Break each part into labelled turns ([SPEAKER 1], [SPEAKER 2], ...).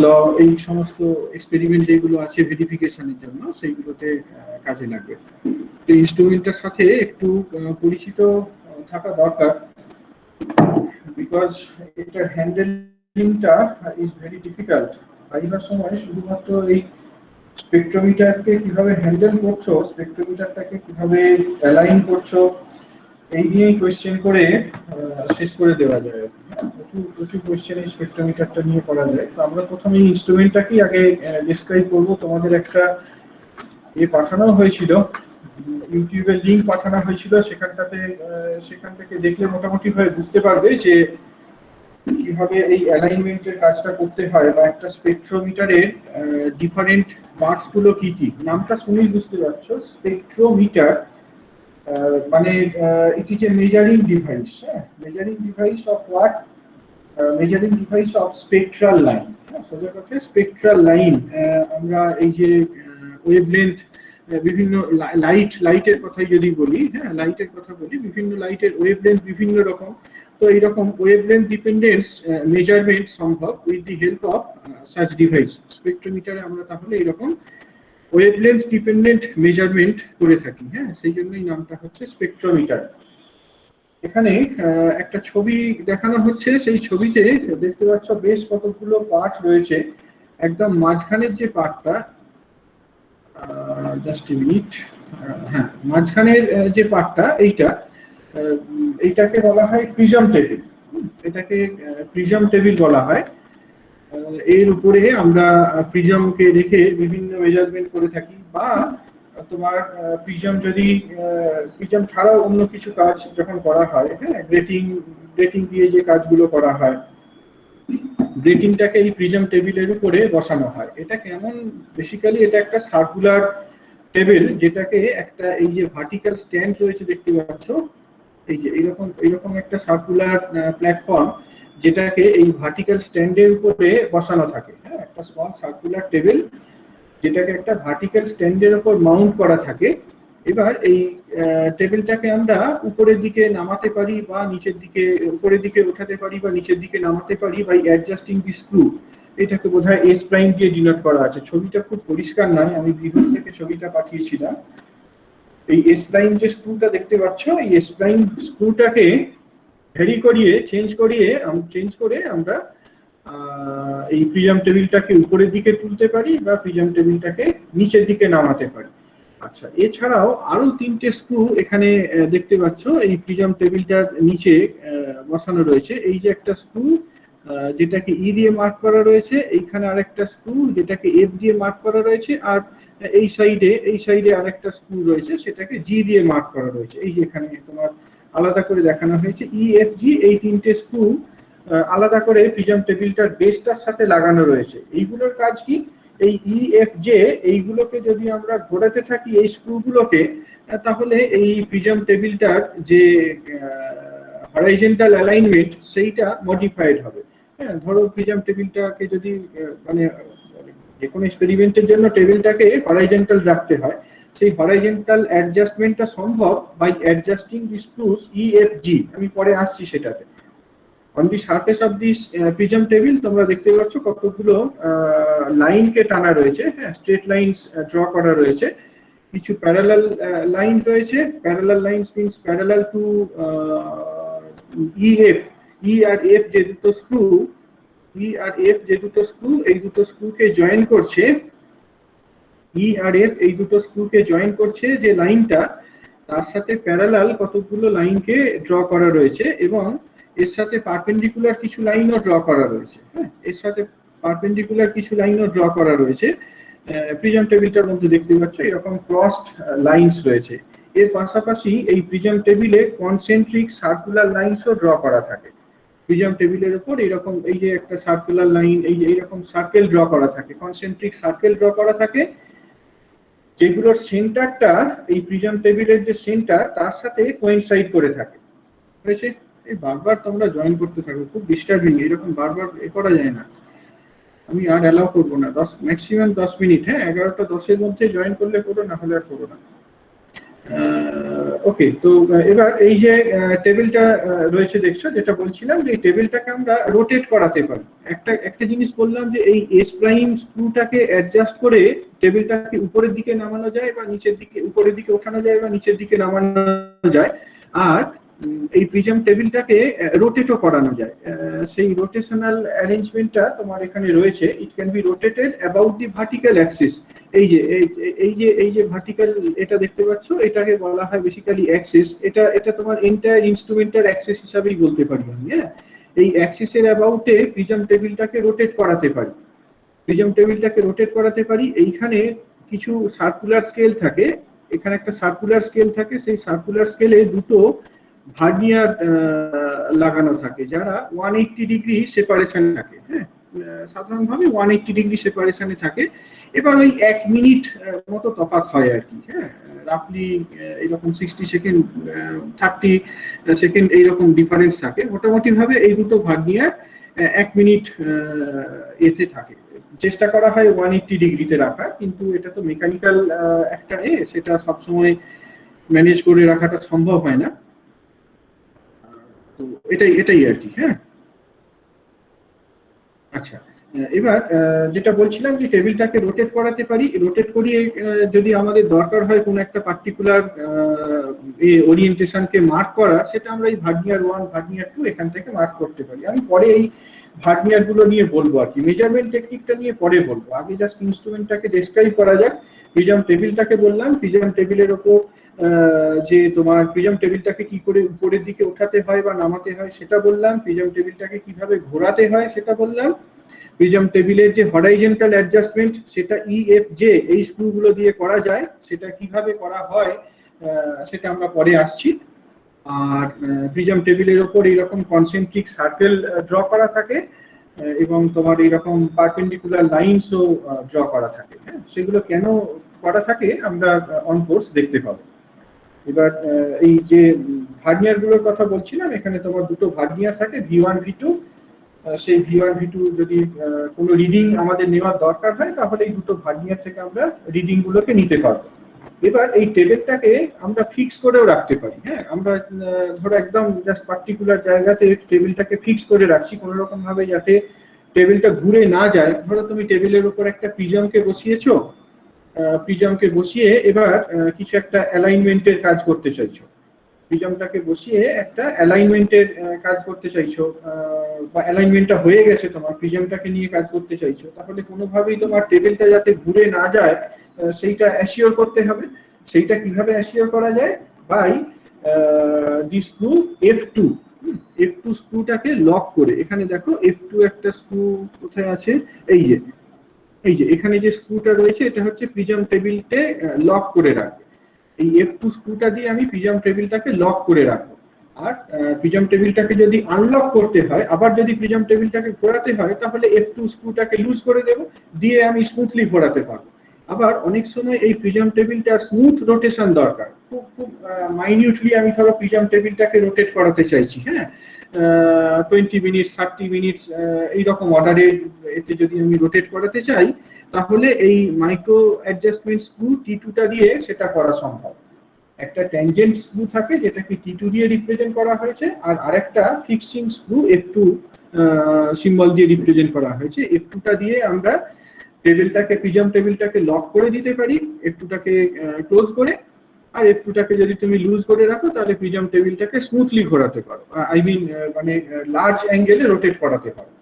[SPEAKER 1] ল এই সমস্ত এক্সপেরিমেন্ট যেগুলো আছে ভেরিফিকেশনের জন্য সেইগুলোতে কাজে লাগবে। এই ইনস্ট্রুমেন্টটার সাথে একটু পরিচিত থাকা দরকার, বিকজ এটা হ্যান্ডেলিংটা ইজ ভেরি ডিফিকাল্ট। ভাইবার সময় শুধুমাত্র এই স্পেকট্রোমিটারকে কিভাবে হ্যান্ডেল করছো, স্পেকট্রোমিটারটাকে কিভাবে অ্যালাইন করছো, এই নিয়েই কোয়েশ্চেন করে শেষ করে দেওয়া যায়। প্রচুর কোয়েশ্চেন এই স্পেকট্রোমিটারটা নিয়ে করা যায়। তো আমরা প্রথমে এই ইনস্ট্রুমেন্টটাকেই আগে ডিসক্রাইব করবো। তোমাদের একটা পাঠানো হয়েছিল, ইউটিউবের লিঙ্ক পাঠানো হয়েছিল, সেখান থেকে দেখলে মোটামুটি ভাবে বুঝতে পারবে যে কিভাবে এই অ্যালাইনমেন্টের কাজটা করতে হয়, বা একটা স্পেকট্রোমিটারের ডিফারেন্ট পার্টস গুলো কি কি। নামটা শুনেই বুঝতে পারছো, স্পেকট্রোমিটার মানে it is a measuring device. Measuring device of what? Measuring device of spectral line. সোজা কথা স্পেকট্রাল লাইন। আমরা এই যে ওয়েভলেন্থ, বিভিন্ন লাইটের কথা যদি বলি, হ্যাঁ লাইটের কথা বলি, বিভিন্ন লাইটের ওয়েভলেন্থ বিভিন্ন রকম। তো এইরকম ওয়েভলেন্থ ডিপেন্ডেন্স মেজারমেন্ট সম্ভব with the help of such device. স্পেকট্রোমিটারে আমরা তাহলে এরকম ওয়েভলেন্থ ডিপেন্ডেন্ট মেজারমেন্ট করে থাকি। হ্যাঁ, সেই জন্যই নামটা হচ্ছে স্পেকট্রোমিটার। এখানে একটা ছবি দেখানো হচ্ছে, সেই ছবিতে দেখতে পাচ্ছ বেশ কতগুলো পার্ট রয়েছে। একদম মাঝখানের যে পার্টটা, জাস্ট এ মিনিট, হ্যাঁ মাঝখানের যে পার্টটা এইটাকে বলা হয় প্রিজম টেবিল। এটাকে প্রিজম টেবিল বলা হয়। এর উপরে আমরা প্রিজমকে রেখে বিভিন্ন মেজারমেন্ট করে থাকি, বা তোমার প্রিজম ছাড়াও অন্য কিছু কাজ যখন করা হয়, হ্যাঁ গ্রেটিং দিয়ে যে কাজগুলো করা হয়, গ্রেটিংটাকে এই প্রিজম টেবিলের উপরে বসানো হয়। এটা কেমন? বেসিক্যালি এটা একটা সার্কুলার টেবিল, যেটাকে একটা এই যে ভার্টিক্যাল স্ট্যান্ড রয়েছে দেখতে পাচ্ছ, এই যে এইরকম একটা সার্কুলার প্ল্যাটফর্ম, যেটাকে এই ভার্টিক্যাল স্ট্যান্ডের উপরে বসানো থাকে। হ্যাঁ, একটা স্মল সার্কুলার টেবিল যেটাকে একটা ভার্টিক্যাল স্ট্যান্ডের উপর মাউন্ট করা থাকে। এবার এই টেবিলটাকে আমরা উপরের দিকে নামাতে পারি, বা নিচের দিকে, উপরের দিকে উঠাতে পারি বা নিচের দিকে নামাতে পারি বাই অ্যাডজাস্টিং দি স্ক্রু। এটাকে বোধহয় এস প্রাইম দিয়ে ডিনোট করা আছে। ছবিটা খুব পরিষ্কার নয়, আমি বিদেশ থেকে ছবিটা পাঠিয়েছিলাম। এই এস প্রাইম যে স্ক্রুটা দেখতে পাচ্ছ, এই এস প্রাইম স্ক্রুটাকে ভেরি করিয়ে চেঞ্জ করে আমরা এই প্রিজম টেবিলটাকে উপরের দিকে তুলতে পারি বা প্রিজম টেবিলটাকে নিচের দিকে নামাতে পারি। আচ্ছা, এছাড়াও আরো তিনটে স্ক্রু এখানে দেখতে পাচ্ছ এই প্রিজম টেবিলটার নিচে বসানো রয়েছে। এই যে একটা স্ক্রু যেটাকে ই দিয়ে মার্ক করা রয়েছে, এইখানে আরেকটা স্ক্রু যেটাকে এফ দিয়ে মার্ক করা রয়েছে, আর এই সাইডে আরেকটা স্ক্রু রয়েছে, সেটাকে জি দিয়ে মার্ক করা রয়েছে। এই যে এখানে তোমার আলাদা করে দেখানো হয়েছে ই এফ জি, এই তিনটে স্ক্রু আলাদা করে প্রিজম টেবিলটার বেসটার সাথে লাগানো রয়েছে। এইগুলোর কাজ কি? এই ই এফ জে এইগুলোকে যদি আমরা ঘোরাতে থাকি এই স্ক্রুগুলোকে, তাহলে এই প্রিজম টেবিলটার যে হরাইজন্টাল অ্যালাইনমেন্ট সেইটা মডিফাইড হবে। হ্যাঁ, ধরো প্রিজম টেবিলটাকে যদি মানে যে কোনো এক্সপেরিমেন্টের জন্য টেবিলটাকে হরাইজন্টাল রাখতে হয়, সেই হরাইজন্টাল অ্যাডজাস্টমেন্টটা সম্ভব by adjusting the screws E F G. আমি পরে আসছি সেটাতে। On the surface of this prism table তোমরা দেখতে পাচ্ছ কতগুলো লাইনকে টানা রয়েছে। হ্যাঁ, স্ট্রেট লাইনস ড্র করা রয়েছে, কিছু প্যারালাল লাইন রয়েছে। Parallel lines means parallel to E আর এফ যে দুটো স্ক্রু, এই দুটো স্ক্রুকে জয়েন করছে, ই আর এফ এই দুটো স্ক্রুকে জয়েন করছে যে লাইনটা, তার সাথে প্যারালাল কতগুলো লাইনকে ড্র করা রয়েছে, এবং এর সাথে পারপেন্ডিকুলার কিছু লাইনও ড্র করা রয়েছে। হ্যাঁ, এর সাথে পারপেন্ডিকুলার কিছু লাইনও ড্র করা রয়েছে। প্রিজম টেবিলটার মধ্যে দেখতে পাচ্ছ এরকম ক্রসড লাইনস রয়েছে। এর পাশাপাশি এই প্রিজম টেবিলে কনসেন্ট্রিক সার্কুলার লাইনসও ড্র করা থাকে। প্রিজম টেবিলের উপর এরকম এই যে একটা সার্কুলার লাইন, এই যে এইরকম সার্কেল ড্র করা থাকে, কনসেন্ট্রিক সার্কেল ড্র করা থাকে, যেগুলোর সেন্টারটা এই প্রিজম টেবিলের যে সেন্টার তার সাথে কোইনসাইড করে থাকে। হয়েছে? এই বারবার তোমরা জয়েন করতে থাকো, খুব ডিস্টার্বিং, এরকম বারবার করা যায় না। আমি আর অ্যালাউ করবো না, ম্যাক্সিমাম 10 মিনিট। হ্যাঁ, 11টা 10-এর মধ্যে জয়েন করলে করো, না হলে আর করো না। ওকে, তো এবার এই যে টেবিলটা রয়েছে দেখছো, যেটা বলছিলাম যে এই টেবিলটাকে আমরা রোটেট করাতে পারি। একটা জিনিস বললাম যে এই এস প্রাইম স্ক্রুটাকে অ্যাডজাস্ট করে টেবিলটাকে উপরের দিকে নামানো যায় বা নিচের দিকে, উপরের দিকে ওঠানো যায় বা নিচের দিকে নামানো যায়। আর এই প্রিজম টেবিলটাকে রোটেটও করানো যায়। সেই রোটেশনাল অ্যারেঞ্জমেন্টটা তোমার এখানে রয়েছে। It can be rotated about the vertical Axis. এই যে ভার্টিক্যাল এটা দেখতে পাচ্ছ, এটাকে বলা হয় বেসিক্যালি অ্যাক্সিস। এটা তোমার এন্টায়ার ইনস্ট্রুমেন্টের অ্যাক্সিস হিসাবেই বলতে পারি আমি। হ্যাঁ, এই অ্যাক্সিসের অ্যাবাউটে প্রিজম টেবিলটাকে রোটেট করাতে পারি। প্রিজম টেবিলটাকে রোটেট করাতে পারি। এইখানে কিছু সার্কুলার স্কেল থাকে, এখানে একটা সার্কুলার স্কেল থাকে। সেই সার্কুলার স্কেলে দুটো ভার্নিয়ার লাগানো থাকে, যারা 180 ডিগ্রি সেপারেশন থাকে। হ্যাঁ, সাধারণভাবে 180 ডিগ্রি সেপারেশনে থাকে। এবার ওই 1 মিনিট মতো তফাৎ হয় আর কি। হ্যাঁ, রাফলি এইরকম 60 সেকেন্ড 30 সেকেন্ড এইরকম ডিফারেন্স থাকে। মোটামুটি ভাবে এই দুটো ভার্নিয়ার 1 মিনিট এতে থাকে। চেষ্টা করা হয় 180 ডিগ্রিতে রাখার, কিন্তু এটা তো মেকানিক্যাল একটা সেটা সবসময় ম্যানেজ করে রাখাটা সম্ভব হয় না। তো এটাই আর কি। হ্যাঁ, আচ্ছা, এবার যেটা বলছিলাম যে টেবিলটাকে রোটেট করাতে পারি। রোটেট করিয়ে যদি আমাদের দরকার হয় কোনো একটা পার্টিকুলার ওরিয়েন্টেশনকে মার্ক করা, সেটা আমরা এই ভার্নিয়ার 1 ভার্নিয়ার 2 এখান থেকে মার্ক করতে পারি। আমি পরে এই ভার্নিয়ার গুলো নিয়ে বলবো আর কি, মেজারমেন্ট টেকনিকটা নিয়ে পরে বলবো। আগে জাস্ট ইনস্ট্রুমেন্টটাকে ডেসক্রাইব করা যাক। প্রিজম টেবিলটাকে বললাম, প্রিজম টেবিলের ওপর যে তোমার প্রিজম টেবিলটাকে কি করে উপরের দিকে ওঠাতে হয় বা নামাতে হয় সেটা বললাম। প্রিজম টেবিলটাকে কিভাবে ঘোরাতে হয় সেটা বললাম। প্রিজম টেবিলের যে হরাইজন্টাল অ্যাডজাস্টমেন্ট, সেটা EFJ এই স্ক্রুগুলো দিয়ে করা যায়। সেটা কিভাবে করা হয় সেটা আমরা পরে আসছি। আর প্রিজম টেবিলের ওপর এইরকম কনসেন্ট্রিক সার্কেল ড্র করা থাকে এবং তোমার এইরকম পারপেন্ডিকুলার লাইনসও ড্র করা থাকে। হ্যাঁ, সেগুলো কেন করা থাকে আমরা অন কোর্স দেখতে পাবো। এবার এই যে ভার্নিয়ার গুলোর কথা বলছিলাম, এখানে তোমার দুটো ভার্নিয়ার থাকে, V1 V2। সেই V1 V2 যদি কোনো রিডিং আমাদের নেওয়ার দরকার হয়, তাহলে এই দুটো ভার্নিয়ার থেকে আমরা রিডিং গুলোকে নিতে পারবো। এবার এই টেবিলটাকে আমরা ফিক্স করেও রাখতে পারি। হ্যাঁ, আমরা ধরো একদম জাস্ট পার্টিকুলার জায়গাতে টেবিলটাকে ফিক্স করে রাখছি, কোনো রকম ভাবে যাতে টেবিলটা ঘুরে না যায়। ধরো তুমি টেবিলের উপর একটা প্রিজমকে বসিয়েছো, প্রিজমকে বসিয়ে এবার কিছু একটা অ্যালাইনমেন্টের কাজ করতে চাইছো। প্রিজমটাকে বসিয়ে একটা অ্যালাইনমেন্টের কাজ করতে চাইছো, বা অ্যালাইনমেন্টটা হয়ে গেছে, তোমার প্রিজমটাকে নিয়ে কাজ করতে চাইছো। তাহলে কোনোভাবেই তোমার টেবিলটা যাতে ঘুরে না যায় সেইটা অ্যাসিওর করতে হবে। সেইটা কিভাবে অ্যাসিওর করা যায়? By the screw F2। F2 স্ক্রুটাকে লক করে, এখানে দেখো F2 একটা স্ক্রু কোথায় আছে, এই যে এখানে যে স্ক্রুটা রয়েছে, এটা হচ্ছে প্রিজম টেবিলকে লক করে রাখবে। এই F2 স্ক্রুটা দিয়ে আমি প্রিজম টেবিলটাকে লক করে রাখবো। আর প্রিজম টেবিলটাকে যদি আনলক করতে হয়, আবার যদি প্রিজম টেবিলটাকে ঘোরাতে হয়, তাহলে F2 স্ক্রুটাকে লুজ করে দেব, দিয়ে আমি স্মুথলি ঘোরাতে পারবো। আবার অনেক সময় এই প্রিজম টেবিলটার স্মুথ রোটেশন দরকার, খুব মাইনিউটলি আমি ধরো প্রিজম টেবিলটাকে রোটেট করাতে চাইছি। হ্যাঁ, 20 মিনিট 30 মিনিট এইরকম অর্ডারে এতে যদি আমি রোটেট করাতে চাই, তাহলে এই মাইক্রো অ্যাডজাস্টমেন্ট স্ক্রু T2টা দিয়ে সেটা করা সম্ভব। একটা ট্যানজেন্ট স্ক্রু থাকে যেটাকে T2 দিয়ে রিপ্রেজেন্ট করা হয়েছে, আর আরেকটা ফিক্সিং স্ক্রু F2 সিম্বল দিয়ে রিপ্রেজেন্ট করা হয়েছে। F2টা দিয়ে আমরা টেবিলটাকে, প্রিজম টেবিলটাকে লক করে দিতে পারি, F2টাকে ক্লোজ করে। আর F2টাকে যদি তুমি লুজ করে রাখো, তাহলে প্রিজম টেবিলটাকে স্মুথলি ঘোরাতে পারো, আই মিন মানে লার্জ অ্যাঙ্গেলে রোটেট করাতে পারো।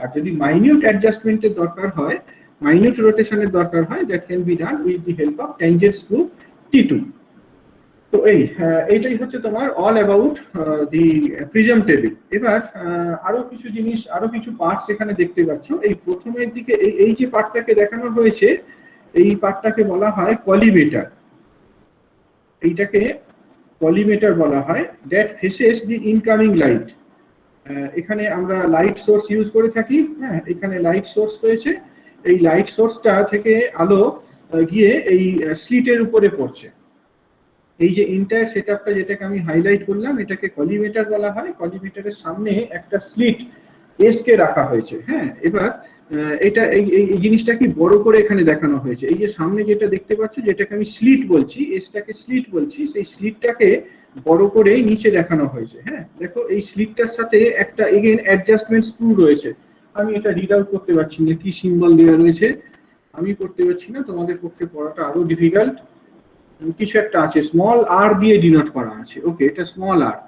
[SPEAKER 1] আর যদি মাইনিউট অ্যাডজাস্টমেন্টের দরকার হয়, মাইনিউট রোটেশনের দরকার হয়, that can be done with the help of tangent screw T2। তো এইটাই হচ্ছে তোমার all about the prism table. এবার আরো কিছু জিনিস, আরো কিছু পার্টস এখানে দেখতে পাচ্ছ। এই প্রথমের দিকে এই যে পার্টটাকে দেখানো হয়েছে, এই পার্টটাকে বলা হয় কলিমেটার। এইটাকে কলিমেটার বলা হয়, that faces the incoming light. এখানে আমরা লাইট সোর্স ইউজ করে থাকি। হ্যাঁ, এখানে লাইট সোর্স রয়েছে। এই লাইট সোর্সটা থেকে আলো গিয়ে এই স্লিটের উপরে পড়ছে। এই যে এন্টায়ার সেটআপটা যেটাকে আমি হাইলাইট করলাম, এটাকে কলিমেটার বলা হয়। কলিমেটারের সামনে একটা স্লিট এস কে রাখা হয়েছে। হ্যাঁ, এবার এটা এই জিনিসটা কি বড় করে এখানে দেখানো হয়েছে। এই যে সামনে যেটা দেখতে পাচ্ছ, যেটাকে আমি স্লিট বলছি, এসটাকে স্লিট বলছি, সেই স্লিটটাকে বড় করে নিচে দেখানো হয়েছে। হ্যাঁ, দেখো এই স্লিটটার সাথে একটা এগেন অ্যাডজাস্টমেন্ট স্ক্রু রয়েছে। আমি এটা রিড আউট করতে পারছি না, কি সিম্বল দেওয়া রয়েছে আমি করতে পারছি না, তোমাদের পক্ষে পড়াটা আরো ডিফিকাল্ট। কিছু একটা আছে, স্মল আর দিয়ে ডিনোট করা আছে। ওকে, এটা স্মল আর,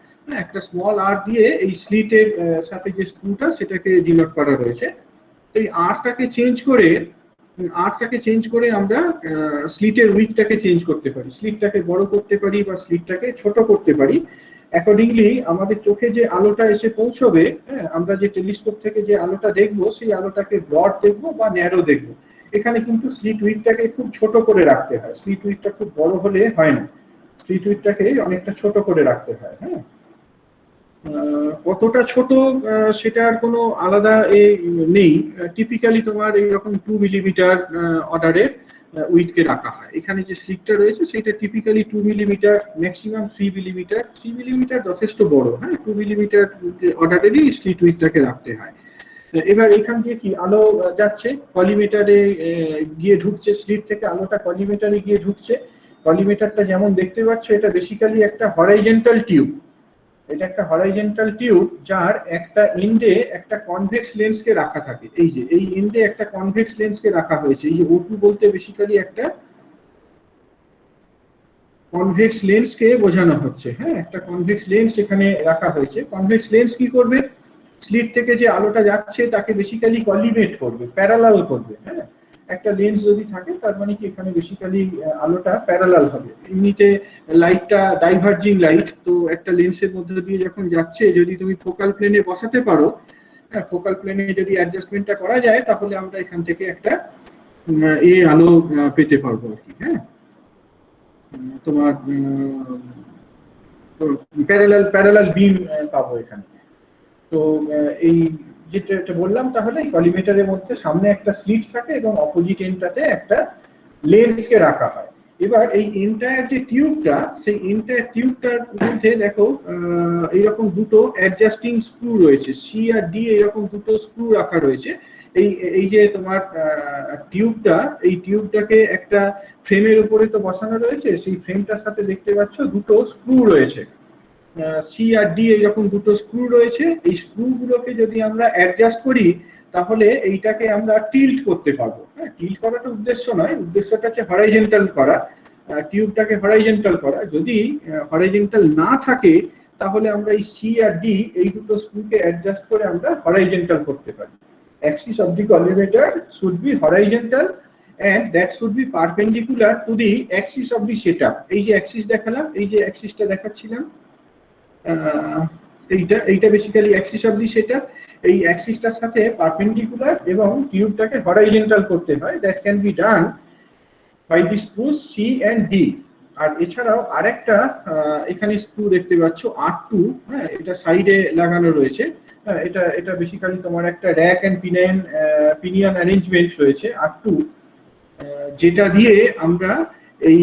[SPEAKER 1] একটা স্মল আর দিয়ে এই স্লিটের সাথে যে স্ক্রুটা সেটাকে ডিনোট করা রয়েছে। এই আরটাকে চেঞ্জ করে আমরা স্লিটের উইথটাকে চেঞ্জ করতে পারি, স্লিটটাকে বড় করতে পারি বা স্লিটটাকে ছোট করতে পারি অ্যাকর্ডিংলি আমাদের চোখে যে আলোটা এসে পৌঁছবে। হ্যাঁ, আমরা যে টেলিস্কোপ থেকে যে আলোটা দেখবো সেই আলোটাকে ব্রড দেখবো বা ন্যারো দেখবো। এখানে কিন্তু স্লিট উইথটাকে খুব ছোট করে রাখতে হয়, স্লিট উইথটা খুব বড় হলে হয় না, স্লিট উইথটাকে অনেকটা ছোট করে রাখতে হয়। হ্যাঁ, কতটা ছোট সেটার কোনো আলাদা নেই, টিপিক্যালি তোমার এইরকম 2 মিলিমিটার অর্ডারের উইথকে রাখা হয়। এখানে যে স্লিটটা রয়েছে সেটা typically 2 millimetre, maximum 3 millimetre. 3 millimetre যথেষ্ট বড়। হ্যাঁ, 2 মিলিমিটার অর্ডারেরই স্লিট উইথটাকে রাখতে হয়। এবার এখান দিয়ে কি আলো যাচ্ছে, কলিমিটারে গিয়ে ঢুকছে, স্লিট থেকে আলোটা কলিমিটারে গিয়ে ঢুকছে। কলিমিটারটা যেমন দেখতে পাচ্ছ, এটা বেসিক্যালি একটা হরাইজন্টাল টিউব। এটা একটা হরাইজন্টাল টিউব যার একটা এন্ডে একটা কনভেক্স লেন্সকে রাখা থাকে। এই যে এই এন্ডে একটা কনভেক্স লেন্সকে রাখা হয়েছে। এই যে O2 বলতে বেসিক্যালি একটা কনভেক্স লেন্সকে বোঝানো হচ্ছে। হ্যাঁ, একটা কনভেক্স লেন্স এখানে রাখা হয়েছে। কনভেক্স লেন্স কি করবে, স্লিট থেকে যে আলোটা যাচ্ছে তাকে বেসিক্যালি কলিমেট করবে, প্যারালাল করবে। হ্যাঁ, একটা লেন্স যদি থাকে তার মানে কি এখানে বেসিক্যালি আলোটা প্যারালাল হবে। এমনিতে লাইটটা ডাইভার্জিং লাইট, তো একটা লেন্সের মধ্যে দিয়ে যখন যাচ্ছে যদি তুমি ফোকাল প্লেনে বসাতে পারো, হ্যাঁ, ফোকাল প্লেনে যদি অ্যাডজাস্টমেন্টটা করা যায় তাহলে আমরা এখান থেকে একটা আলো পেতে পারবো আর কি। হ্যাঁ, তোমার প্যারালাল বিম পাবো এখানে। তো এই যেটা বললাম, তাহলে এই কলিমেটারের মধ্যে সামনে একটা স্লিট থাকে এবং অপোজিট এন্ডটাতে একটা লেন্সকে রাখা হয়। এবার এই এন্টায়ার যে টিউবটা, সেই এন্টায়ার টিউবটার মধ্যে দেখো এইরকম দুটো অ্যাডজাস্টিং স্ক্রু রয়েছে, সি আর ডি, এরকম দুটো স্ক্রু রাখা রয়েছে। এই যে তোমার টিউবটা, এই টিউবটাকে একটা ফ্রেমের উপরে তো বসানো রয়েছে, সেই ফ্রেমটার সাথে দেখতে পাচ্ছ দুটো স্ক্রু রয়েছে, সি আর ডি, এইরকম দুটো স্ক্রু রয়েছে। এই স্ক্রুগুলোকে যদি আমরা অ্যাডজাস্ট করি তাহলে এইটাকে আমরা টিল্ট করতে পারবো। হ্যাঁ, টিল্ট করাটা উদ্দেশ্য নয়, উদ্দেশ্যটা হচ্ছে হরাইজন্টাল করা, টিউবটাকে হরাইজন্টাল করা। যদি হরাইজন্টাল না থাকে তাহলে আমরা এই সি আর ডি এই দুটো স্ক্রুকে অ্যাডজাস্ট করে আমরা হরাইজন্টাল করতে পারি। Axis of the collimator should be horizontal and that should be perpendicular to the axis of the setup. এই যে অ্যাক্সিস দেখালাম, এই যে অ্যাক্সিসটা দেখাচ্ছিলাম, এইটা basically axis of the setup. এই অ্যাক্সিসটার সাথে পারপেন্ডিকুলার এবং টিউবটাকে হরাইজন্টাল করতে হয়। That can be done by the screws C and D. আর এছাড়াও আরেকটা এখানে স্ক্রু দেখতে পাচ্ছ R2, হ্যাঁ, এটা সাইডে লাগানো রয়েছে। হ্যাঁ, এটা বেসিক্যালি তোমার একটা র্যাক এন্ড পিনিয়ন অ্যারেঞ্জমেন্ট রয়েছে R2, যেটা দিয়ে আমরা এই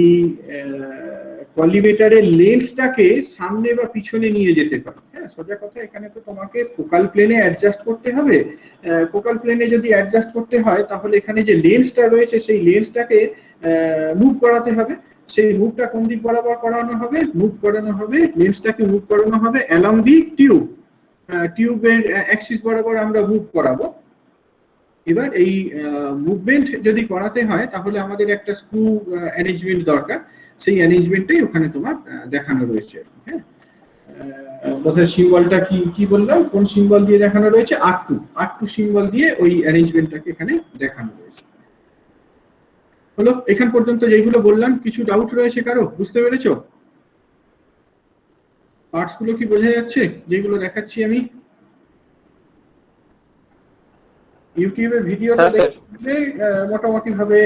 [SPEAKER 1] কলিমেটারের লেন্সটাকে সামনে বা পিছনে নিয়ে যেতে পারি। হ্যাঁ, সোজা কথা, এখানে তো তোমাকে ফোকাল প্লেনে অ্যাডজাস্ট করতে হবে। ফোকাল প্লেনে যদি অ্যাডজাস্ট করতে হয় তাহলে এখানে যে লেন্সটা রয়েছে সেই লেন্সটাকে মুভ করাতে হবে। সেই মুভটা কোন দিক বরাবর করানো হবে, লেন্সটাকে মুভ করানো হবে অ্যালং দি টিউবের অ্যাক্সিস বরাবর আমরা মুভ করাবো। এবার এই মুভমেন্ট যদি করাতে হয় তাহলে আমাদের একটা স্ক্রু অ্যারেঞ্জমেন্ট দরকার, সেই অ্যারেঞ্জমেন্টটাই ওখানে তোমার দেখানো রয়েছে। হ্যাঁ, বোধহয় সিম্বলটা কি বললাম, কোন সিম্বল দিয়ে দেখানো রয়েছে, R2 সিম্বল দিয়ে ওই অ্যারেঞ্জমেন্টটাকে এখানে দেখানো রয়েছে। হলো এখান পর্যন্ত যেগুলো বললাম, কিছু ডাউট রয়েছে কারো, বুঝতে পেরেছো? পার্টস গুলো কি বোঝা যাচ্ছে যেগুলো দেখাচ্ছি আমি? ইউটিউবের ভিডিওটা দেখলে মোটামুটি ভাবে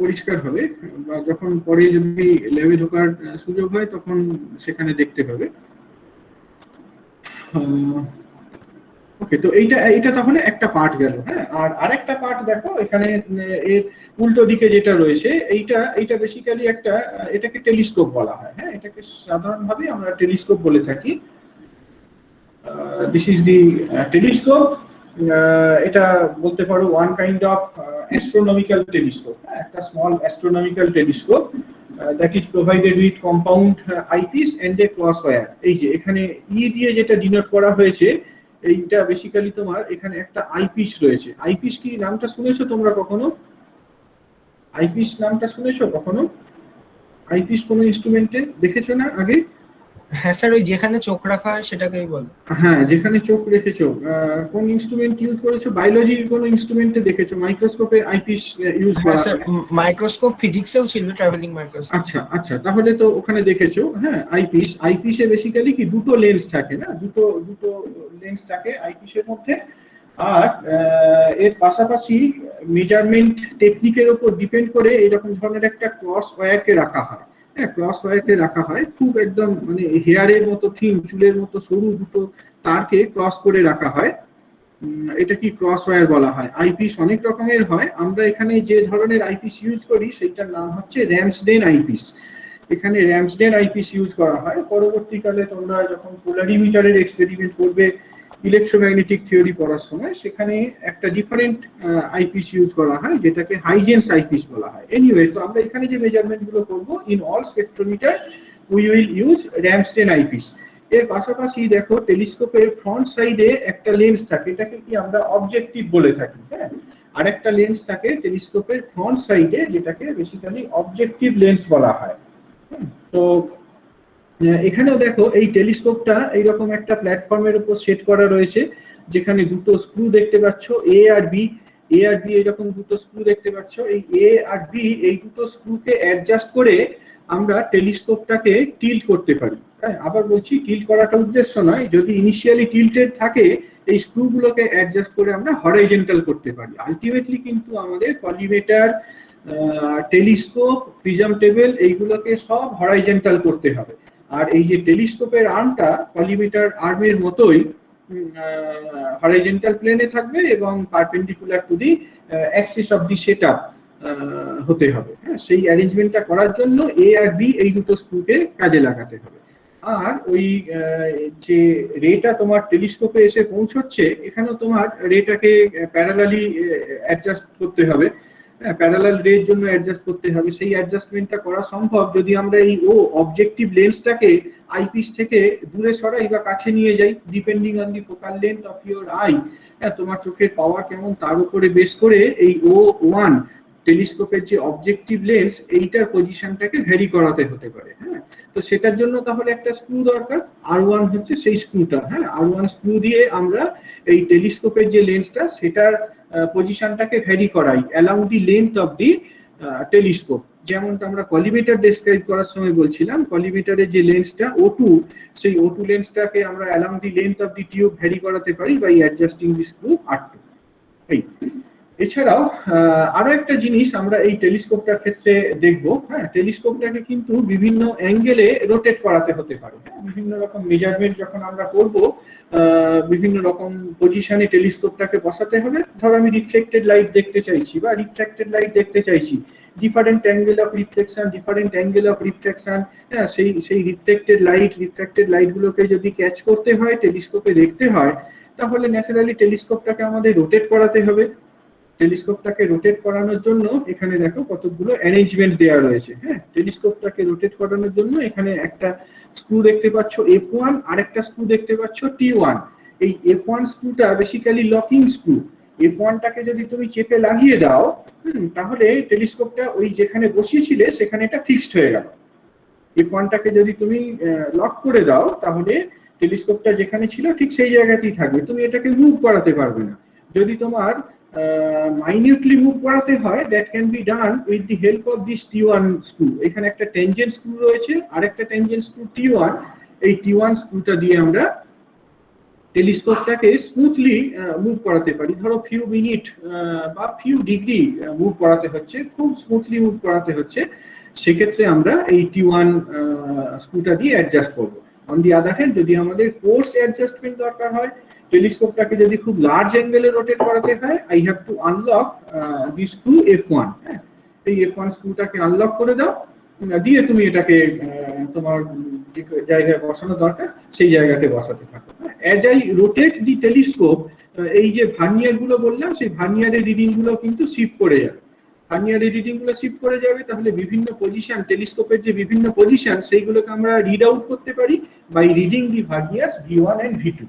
[SPEAKER 1] পরিষ্কার হবে, বা যখন পরে যদি ল্যাবে ঢোকার সুযোগ হয় তখন সেখানে দেখতে পাবে। ওকে, তো এইটা তাহলে একটা পার্ট গেল। হ্যাঁ, আর আরেকটা পার্ট দেখো এখানে এর উল্টো দিকে যেটা রয়েছে, এইটা বেসিক্যালি এটাকে টেলিস্কোপ বলা হয়। হ্যাঁ, এটাকে সাধারণভাবে আমরা টেলিস্কোপ বলে থাকি। দিস ইজ দি টেলিস্কোপ এটা বলতে পারো one kind of astronomical telescope, একটা small astronomical telescope that is provided with compound eyepiece and a cross wire. এই যে এখানে দিয়ে যেটা ডিনোট করা হয়েছে, এইটা বেসিক্যালি তোমার এখানে একটা আইপিস রয়েছে। আইপিস কি নামটা শুনেছো তোমরা কখনো? আইপিস নামটা শুনেছো কখনো? আইপিস কোন ইনস্ট্রুমেন্টে দেখেছো না আগে?
[SPEAKER 2] হ্যাঁ স্যার, ওই যেখানে চোখ রাখা হয় সেটাকেই বলে।
[SPEAKER 1] হ্যাঁ, যেখানে চোখ রেখেছো। কোন ইনস্ট্রুমেন্ট ইউজ করেছো? বায়োলজির কোন ইনস্ট্রুমেন্টে দেখেছো মাইক্রোস্কোপে আইপিস ইউজ
[SPEAKER 2] হ্যাঁ
[SPEAKER 1] করা
[SPEAKER 2] স্যার,
[SPEAKER 1] হয়?
[SPEAKER 2] মাইক্রোস্কোপ ফিজিক্সেও ছিল, ট্রাভেলিং মাইক্রোস্কোপ।
[SPEAKER 1] আচ্ছা আচ্ছা, তাহলে তো ওখানে দেখেছো। হ্যাঁ, আইপিস, আইপিসে বেসিক্যালি কি দুটো লেন্স থাকে না, দুটো দুটো লেন্স থাকে আইপিসের মধ্যে। আর এর পাশাপাশি মেজারমেন্ট টেকনিকের উপর ডিপেন্ড করে এরকম ধরনের একটা ক্রস ওয়্যারকে রাখা হয়। হ্যাঁ, ক্রস ওয়্যারকে রাখা হয় খুব একদম মানে হেয়ারের মতো থিন, চুলের মতো সরু দুটো তারকে ক্রস করে রাখা হয়। এটা কি ক্রস ওয়্যার বলা হয়। আইপিস অনেক রকমের হয়, আমরা এখানে যে ধরনের আইপিস ইউজ করি সেইটার নাম হচ্ছে র্যামসডেন আইপিস। এখানে র্যামসডেন আইপিস ইউজ করা হয়। পরবর্তীকালে তোমরা যখন পোলারিমিটারের এক্সপেরিমেন্ট করবে ইলেকট্রোম্যাগনেটিক থিওরি পড়ার সময়, সেখানে একটা ডিফারেন্ট আইপিস ইউজ করা হয় যেটাকে হাইজেন্স আইপিস বলা হয়। এনিওয়ে, তো আমরা এখানে যে মেজারমেন্ট গুলো করব in all spectrometer we will use Ramsden eyepiece. এর পাশাপাশি দেখো টেলিস্কোপের ফ্রন্ট সাইডে একটা লেন্স থাকে, এটাকে কি আমরা অবজেক্টিভ বলে থাকি। হ্যাঁ, আরেকটা লেন্স থাকে টেলিস্কোপের ফ্রন্ট সাইডে যেটাকে বেসিক্যালি অবজেক্টিভ লেন্স বলা হয়। তো এখানেও দেখো এই টেলিস্কোপটা এইরকম একটা প্ল্যাটফর্মের উপর সেট করা রয়েছে, যেখানে দুটো স্ক্রু দেখতে পাচ্ছ, এ আর বি। এ আর বি এরকম দুটো স্ক্রু দেখতে পাচ্ছ। এই এ আর বি এই দুটো স্ক্রুকে অ্যাডজাস্ট করে আমরা টেলিস্কোপটাকে টিল্ট করতে পারি। হ্যাঁ, আবার বলছি, টিল্ট করাটা উদ্দেশ্য নয়, যদি ইনিশিয়ালি টিল্টেড থাকে এই স্ক্রুগুলোকে অ্যাডজাস্ট করে আমরা হরাইজন্টাল করতে পারি। আলটিমেটলি কিন্তু আমাদের কলিমেটার, টেলিস্কোপ, প্রিজম টেবিল এইগুলোকে সব হরাইজন্টাল করতে হবে। আর এই যে টেলিস্কোপের আর্মটা কলিমেটার আর্মের মতোই হরাইজন্টাল প্লেনে থাকবে এবং perpendicular to the axis of the setup হতে হবে। হ্যাঁ, সেই অ্যারেঞ্জমেন্টটা করার জন্য এ আর বি এই দুটো স্ক্রুকে কাজে লাগাতে হবে। আর ওই যে রেটা তোমার টেলিস্কোপে এসে পৌঁছচ্ছে, এখানেও তোমার রেটাকে প্যারালালি অ্যাডজাস্ট করতে হবে। প্যারালাল রের জন্য অ্যাডজাস্ট করতে হবে। সেই অ্যাডজাস্টমেন্টটা করা সম্ভব যদি আমরা এই অবজেক্টিভ লেন্সটাকে আইপিস থেকে দূরে সরাই বা কাছে নিয়ে যাই, depending on the focal length of your I. তোমার চোখের পাওয়ার কেমন তার উপরে বেস করে এই O1 টেলিস্কোপের যে অবজেক্টিভ লেন্স এইটার পজিশনটাকে ভ্যারি করাতে হতে পারে। হ্যাঁ, তো সেটার জন্য তাহলে একটা স্ক্রু দরকার, R1 হচ্ছে সেই স্ক্রুটা। হ্যাঁ, R1 স্ক্রু দিয়ে আমরা এই টেলিস্কোপের যে লেন্সটা সেটার পজিশনটাকে ভ্যারি করাই along the length of the telescope. যেমনটা আমরা কলিমেটার ডেসক্রাইব করার সময় বলছিলাম, কলিমেটারের যে লেন্সটা O2, সেই O2 লেন্সটাকে আমরা along the length of the tube vary করাতে পারি by adjusting the screw R2। এই এছাড়াও আরো একটা জিনিস আমরা এই টেলিস্কোপটার ক্ষেত্রে দেখব। হ্যাঁ, টেলিস্কোপটাকে কিন্তু বিভিন্ন অ্যাঙ্গেলে রোটেট করাতে হতে পারে। বিভিন্ন রকম মেজারমেন্ট যখন আমরা করব, বিভিন্ন রকম পজিশনে টেলিস্কোপটাকে বসাতে হবে। ধরো আমি রিফ্লেক্টেড লাইট দেখতে চাইছি বা রিফ্র্যাক্টেড লাইট দেখতে চাইছি, different angle of reflection, different angle of refraction. হ্যাঁ, সেই রিফ্র্যাক্টেড লাইটগুলোকে যদি ক্যাচ করতে হয়, টেলিস্কোপে দেখতে হয়, তাহলে ন্যাচারালি টেলিস্কোপটাকে আমাদের রোটেট করাতে হবে। টেলিস্কোপটাকে রোটেট করানোর জন্য এখানে দেখো কতগুলো অ্যারেঞ্জমেন্ট দেওয়া রয়েছে। হ্যাঁ, টেলিস্কোপটাকে রোটেট করানোর জন্য এখানে একটা স্ক্রু দেখতে পাচ্ছ F1, আর একটা স্ক্রু দেখতে পাচ্ছ T1। এই F1 স্ক্রুটা বেসিক্যালি লকিং স্ক্রু। F1টাকে যদি তুমি চেপে লাগিয়ে দাও, তাহলে টেলিস্কোপটা ওই যেখানে বসিয়েছিলে সেখানে এটা ফিক্সড হয়ে গেল। F1টাকে যদি তুমি লক করে দাও, তাহলে টেলিস্কোপটা যেখানে ছিল ঠিক সেই জায়গাতেই থাকবে, তুমি এটাকে মুভ করাতে পারবে না। যদি তোমার মাইনিউটলি মুভ করাতে হয়, that can be done with the help of this T1 screw. এখানে একটা টেনজেন্ট স্ক্রু রয়েছে, আরেকটা টেনজেন্ট স্ক্রু T1। এই T1 স্ক্রুটা দিয়ে আমরা টেলিস্কোপটাকে স্মুথলি মুভ করাতে পারি। ধরো ফিউ মিনিট বা ফিউ ডিগ্রি মুভ করাতে হচ্ছে, খুব স্মুথলি মুভ করাতে হচ্ছে, সেক্ষেত্রে আমরা এই T1 স্ক্রুটা দিয়ে অ্যাডজাস্ট করবো। অন দি আদার হ্যান্ড, যদি আমাদের কোর্স অ্যাডজাস্টমেন্ট দরকার হয়, টেলিস্কোপটাকে যদি খুব লার্জ অ্যাঙ্গেলে রোটেট করাতে হয়, I have to unlock the screw F1। হ্যাঁ, এই F1 স্ক্রুটাকে আনলক করে দাও, দিয়ে তুমি এটাকে তোমার যে জায়গায় বসানো দরকার সেই জায়গাতে বসাতে থাকো। As I rotate the telescope, এই যে ভার্নিয়ার গুলো বললাম, সেই ভার্নিয়ারের রিডিং গুলো কিন্তু শিফট করে যাবে। ভার্নিয়ারের রিডিং গুলো শিফট করে যাবে, তাহলে বিভিন্ন পজিশন, টেলিস্কোপের যে বিভিন্ন পজিশন, সেইগুলোকে আমরা রিড আউট করতে পারি by reading the verniers V1 and V2।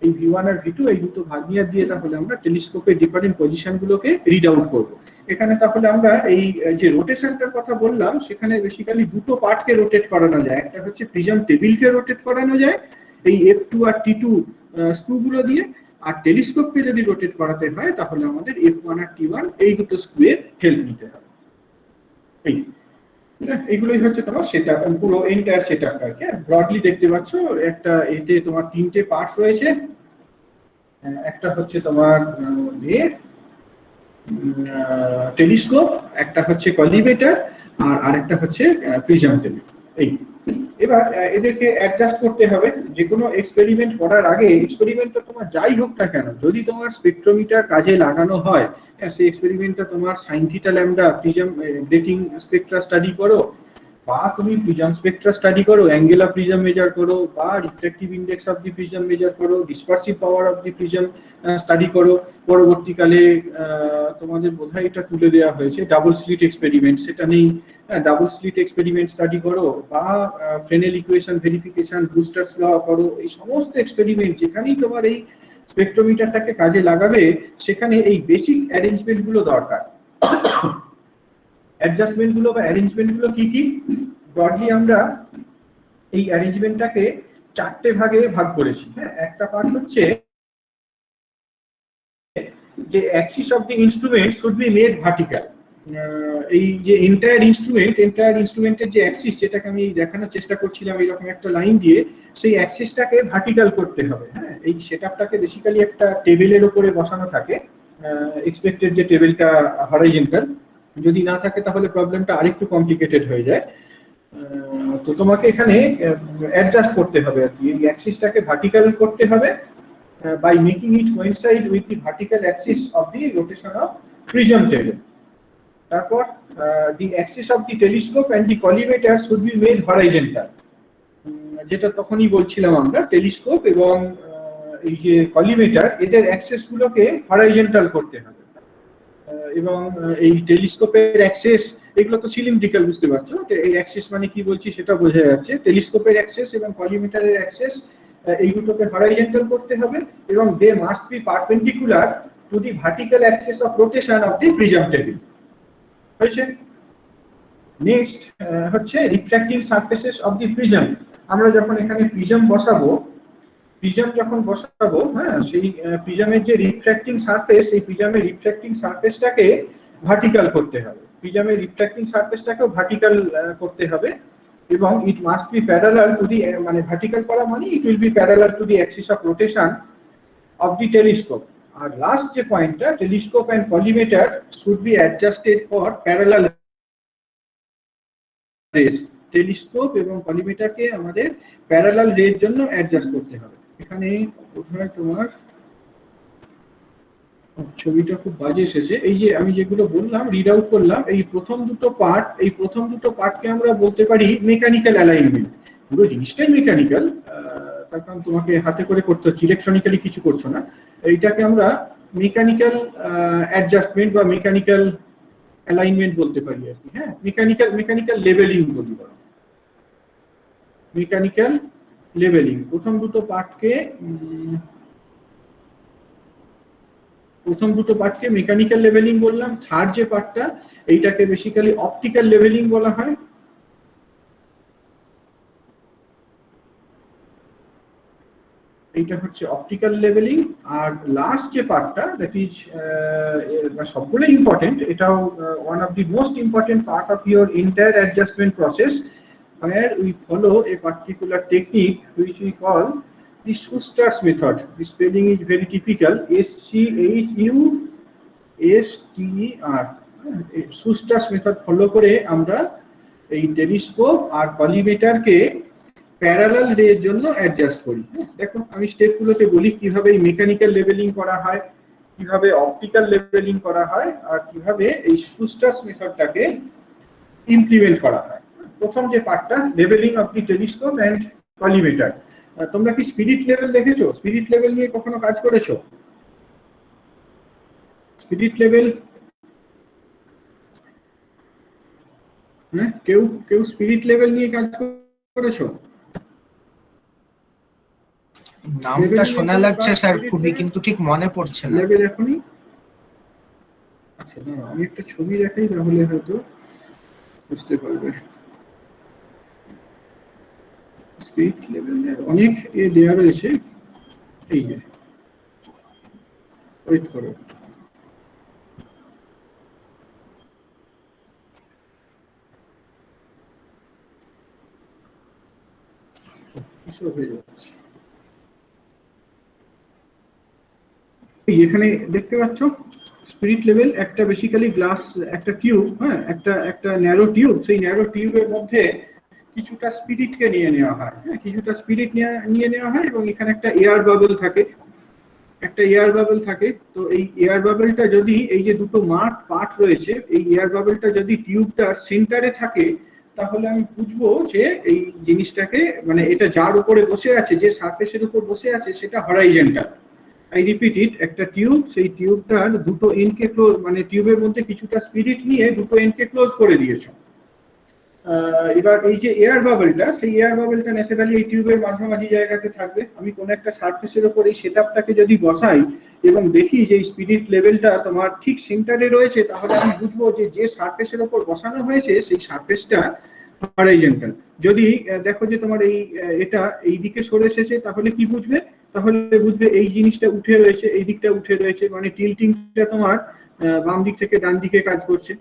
[SPEAKER 1] এই V1 আর V2 এই দুটো ভার্নিয়ার দিয়ে তাহলে আমরা টেলিস্কোপের ডিফারেন্ট পজিশন গুলোকে রিড আউট করব। এখানে তাহলে আমরা এই যে রোটেশনটার কথা বললাম, সেখানে বেসিক্যালি দুটো পার্টকে রোটেট করানো যায়। একটা হচ্ছে প্রিজম টেবিলকে রোটেট করানো যায় এই F2 আর T2 স্ক্রুগুলো দিয়ে, আর টেলিস্কোপকে যদি রোটেট করাতে হয় তাহলে আমাদের F1 আর T1 এই দুটো স্ক্রুয়ের হেল্প নিতে হবে। এইগুলোই হচ্ছে তোমার সেটআপ, পুরো এন্টায়ার সেটআপটা। ব্রডলি দেখতে পাচ্ছ একটা এতে তোমার তিনটে পার্ট রয়েছে। একটা হচ্ছে তোমার টেলিস্কোপ, একটা হচ্ছে কলিমেটার, আর আরেকটা হচ্ছে প্রিজম টেবিল। এই এবার এদেরকে অ্যাডজাস্ট করতে হবে। যে কোনো এক্সপেরিমেন্ট করার আগে, এক্সপেরিমেন্টটা তোমার যাই হোক না কেন, যদি তোমার স্পেকট্রোমিটার কাজে লাগানো হয়, সেই এক্সপেরিমেন্টটা তোমার sine theta lambda prism grating spectra study করো, বা তুমি প্রিজম স্পেকট্রা স্টাডি করো, অ্যাঙ্গেল অফ প্রিজম মেজার করো, বা refractive index of the prism measure করো, dispersive power of the prism study করো, পরবর্তীকালে তোমাদের বোধহয় এটা তুলে দেওয়া হয়েছে ডাবল স্লিট এক্সপেরিমেন্ট, সেটা নেই, ডাবল স্লিট এক্সপেরিমেন্ট স্টাডি করো, বা ফ্রেনেল ইকুয়েশন ভেরিফিকেশন, ব্রুস্টারস ল করো। এই সমস্ত এক্সপেরিমেন্ট যেখানেই তোমার এই স্পেকট্রোমিটারটাকে কাজে লাগাবে, সেখানে এই বেসিক অ্যারেঞ্জমেন্ট গুলো দরকার। অ্যাডজাস্টমেন্ট গুলো বা অ্যারেঞ্জমেন্ট গুলো কি কি? ব্রডলি আমরা এই অ্যারেঞ্জমেন্টটাকে চারটে ভাগে ভাগ করেছি। হ্যাঁ, একটা পার্ট হচ্ছে যে Axis of the instrument should be made vertical. এই যে এন্টায়ার ইনস্ট্রুমেন্টের যে অ্যাক্সিস, যেটাকে আমি দেখানোর চেষ্টা করছিলাম এরকম একটা লাইন দিয়ে, সেই অ্যাক্সিসটাকে ভার্টিক্যাল করতে হবে। হ্যাঁ, এই সেটআপটাকে বেসিক্যালি একটা টেবিলের উপরে বসানো থাকে, এক্সপেক্টেড যে টেবিলটা হরাইজন্টাল, যদি না থাকে তাহলে প্রবলেমটা আরেকটু কমপ্লিকেটেড হয়ে যায়। তো তোমাকে এখানে অ্যাডজাস্ট করতে হবে আর কি, এই অ্যাক্সিসটাকে ভার্টিক্যাল করতে হবে by making it coincide with the vertical axis of the rotation of prism table. তারপর the axis of the telescope and the collimator should be made horizontal, যেটা তখনই বলছিলাম আমরা, টেলিস্কোপ এবং এই যে কলিমেটার, এদের অ্যাক্সেস গুলোকে হরাইজন্টাল করতে হবে। এবং এই টেলিস্কোপের অ্যাক্সেস, এগুলো তো সিলিন্ড্রিক্যাল, বুঝতে পারছো এই অ্যাক্সেস মানে কি বলছি সেটা বোঝা যাচ্ছে। টেলিস্কোপের অ্যাক্সেস এবং কলিমেটারের অ্যাক্সেস এই দুটোকে হরাইজন্টাল করতে হবে, এবং they must be perpendicular to the vertical axis of rotation of the prism table. হয়েছে? নেক্সট হচ্ছে refracting surfaces of the prism. আমরা যখন এখানে প্রিজম বসাবো, হ্যাঁ, সেই প্রিজমের যে রিফ্র্যাক্টিং সারফেস, এই প্রিজমের রিফ্র্যাক্টিং সারফেসটাকে ভার্টিক্যাল করতে হবে, প্রিজমের রিফ্র্যাক্টিং সারফেসটাকেও ভার্টিক্যাল করতে হবে, এবং it must be parallel to the, মানে ভার্টিক্যাল করা মানে it will be parallel to the axis of rotation of the telescope. আর লাস্ট যে পয়েন্টটা, telescope and collimator should be adjusted for parallel rays. Telescope এবং কলিমেটারকে আমাদের প্যারালাল রের জন্য অ্যাডজাস্ট করতে হবে। এখানে বোধহয় তোমার ছবিটা খুব বাজে এসেছে। এই যে আমি যেগুলো বললাম, রিড আউট করলাম, এই প্রথম দুটো পার্টকে আমরা বলতে পারি মেকানিক্যাল অ্যালাইনমেন্ট। পুরো জিনিসটাই মেকানিক্যাল, তার কারণ তোমাকে হাতে করে করতে হচ্ছে, ইলেকট্রনিক্যালি কিছু করছো না। এইটাকে আমরা মেকানিক্যাল অ্যাডজাস্টমেন্ট বা মেকানিক্যাল অ্যালাইনমেন্ট বলতে পারি আর কি। হ্যাঁ, মেকানিক্যাল লেভেলিং বলি, মেকানিক্যাল লেভেলিং। প্রথম দুটো পার্টকে মেকানিক্যাল লেভেলিং বললাম। থার্ড যে পার্টটা, এইটাকে বেসিক্যালি অপটিক্যাল লেভেলিং বলা হয়। এইটা হচ্ছে অপটিক্যাল লেভেলিং। আর লাস্ট যে পার্টটা, দ্যাট ইজ সবগুলো ইম্পর্টেন্ট, এটাও one of the most important part of your entire adjustment process, where we follow a particular technique which we call the Schuster's method. The spelling is very typical, SCHUSTER. Schuster's method follow করে আমরা এই telescope আর কলিমেটারকে parallel রের জন্য adjust করি। দেখো আমি স্টেপগুলোতে বলি কিভাবে এই মেকানিক্যাল লেভেলিং করা হয়, কিভাবে অপটিক্যাল লেভেলিং করা হয়, আর কিভাবে এই Schuster's মেথডটাকে ইমপ্লিমেন্ট করা হয়। প্রথম যে পার্টটা, leveling of the telescope and কলিমেটার। তোমরা কি স্পিরিট লেভেল দেখেছো? স্পিরিট লেভেল নিয়ে কখনো কাজ করেছো? স্পিরিট লেভেল, হ্যাঁ কেউ কেউ স্পিরিট লেভেল নিয়ে কাজ করেছো?
[SPEAKER 2] নামটা শোনা লাগছে স্যার খুবই, কিন্তু ঠিক মনে পড়ছে না।
[SPEAKER 1] লেভেল এখনই, আচ্ছা দাঁড়াও আমি একটা ছবি দেখাই তাহলে হয়তো বুঝতে পারবে। স্পিরিট লেভেলের অনেক দেয়া রয়েছে, এই যে ওয়েট করো, কিসব হয়ে যাচ্ছে। এখানে দেখতে পাচ্ছ স্পিরিট লেভেল একটা বেসিক্যালি গ্লাস, একটা টিউব, হ্যাঁ একটা একটা ন্যারো টিউব, সেই ন্যারো টিউবের মধ্যে কিছুটা স্পিরিটকে নিয়ে নেওয়া হয়, হ্যাঁ কিছুটা স্পিরিট নিয়ে নেওয়া হয় এবং এখানে একটা এয়ার বাবল থাকে, একটা এয়ার বাবল থাকে। তো এই এয়ার বাবলটা যদি এই যে দুটো পার্ট রয়েছে, এই এয়ার বাবলটা যদি টিউবটার সেন্টারে থাকে তাহলে আমি বুঝবো যে এই জিনিসটাকে মানে এটা যার উপরে বসে আছে, যে সারফেসের উপর বসে আছে সেটা হরাইজন্টাল। আই রিপিট ইট, একটা টিউব, সেই টিউবটার দুটো এন্ডকে ক্লোজ, মানে টিউবের মধ্যে কিছুটা স্পিরিট নিয়ে দুটো এন্ডকে ক্লোজ করে দিয়েছো। এবার এই যে এয়ার বাবলটা, সেই এয়ার বাবলটা ন্যাচারালি এই টিউবের মাঝামাঝি জায়গাতে থাকবে। আমি কোন একটা সারফেসের উপর এই সেটআপটাকে যদি বসাই এবং দেখি যে স্পিরিট লেভেলটা তোমার ঠিক সেন্টারে রয়েছে, তাহলে আমি বুঝবো যে যে সারফেসের উপর বসানো হয়েছে সেই সারফেসটা হরাইজন্টাল। যদি দেখো যে তোমার এই এটা এই দিকে সরে এসেছে, তাহলে কি বুঝবে? তাহলে বুঝবে এই জিনিসটা উঠে রয়েছে, এই দিকটা উঠে রয়েছে, মানে টিল্টিংটা তোমার বাম দিক থেকে ডান দিকে কাজ করছে।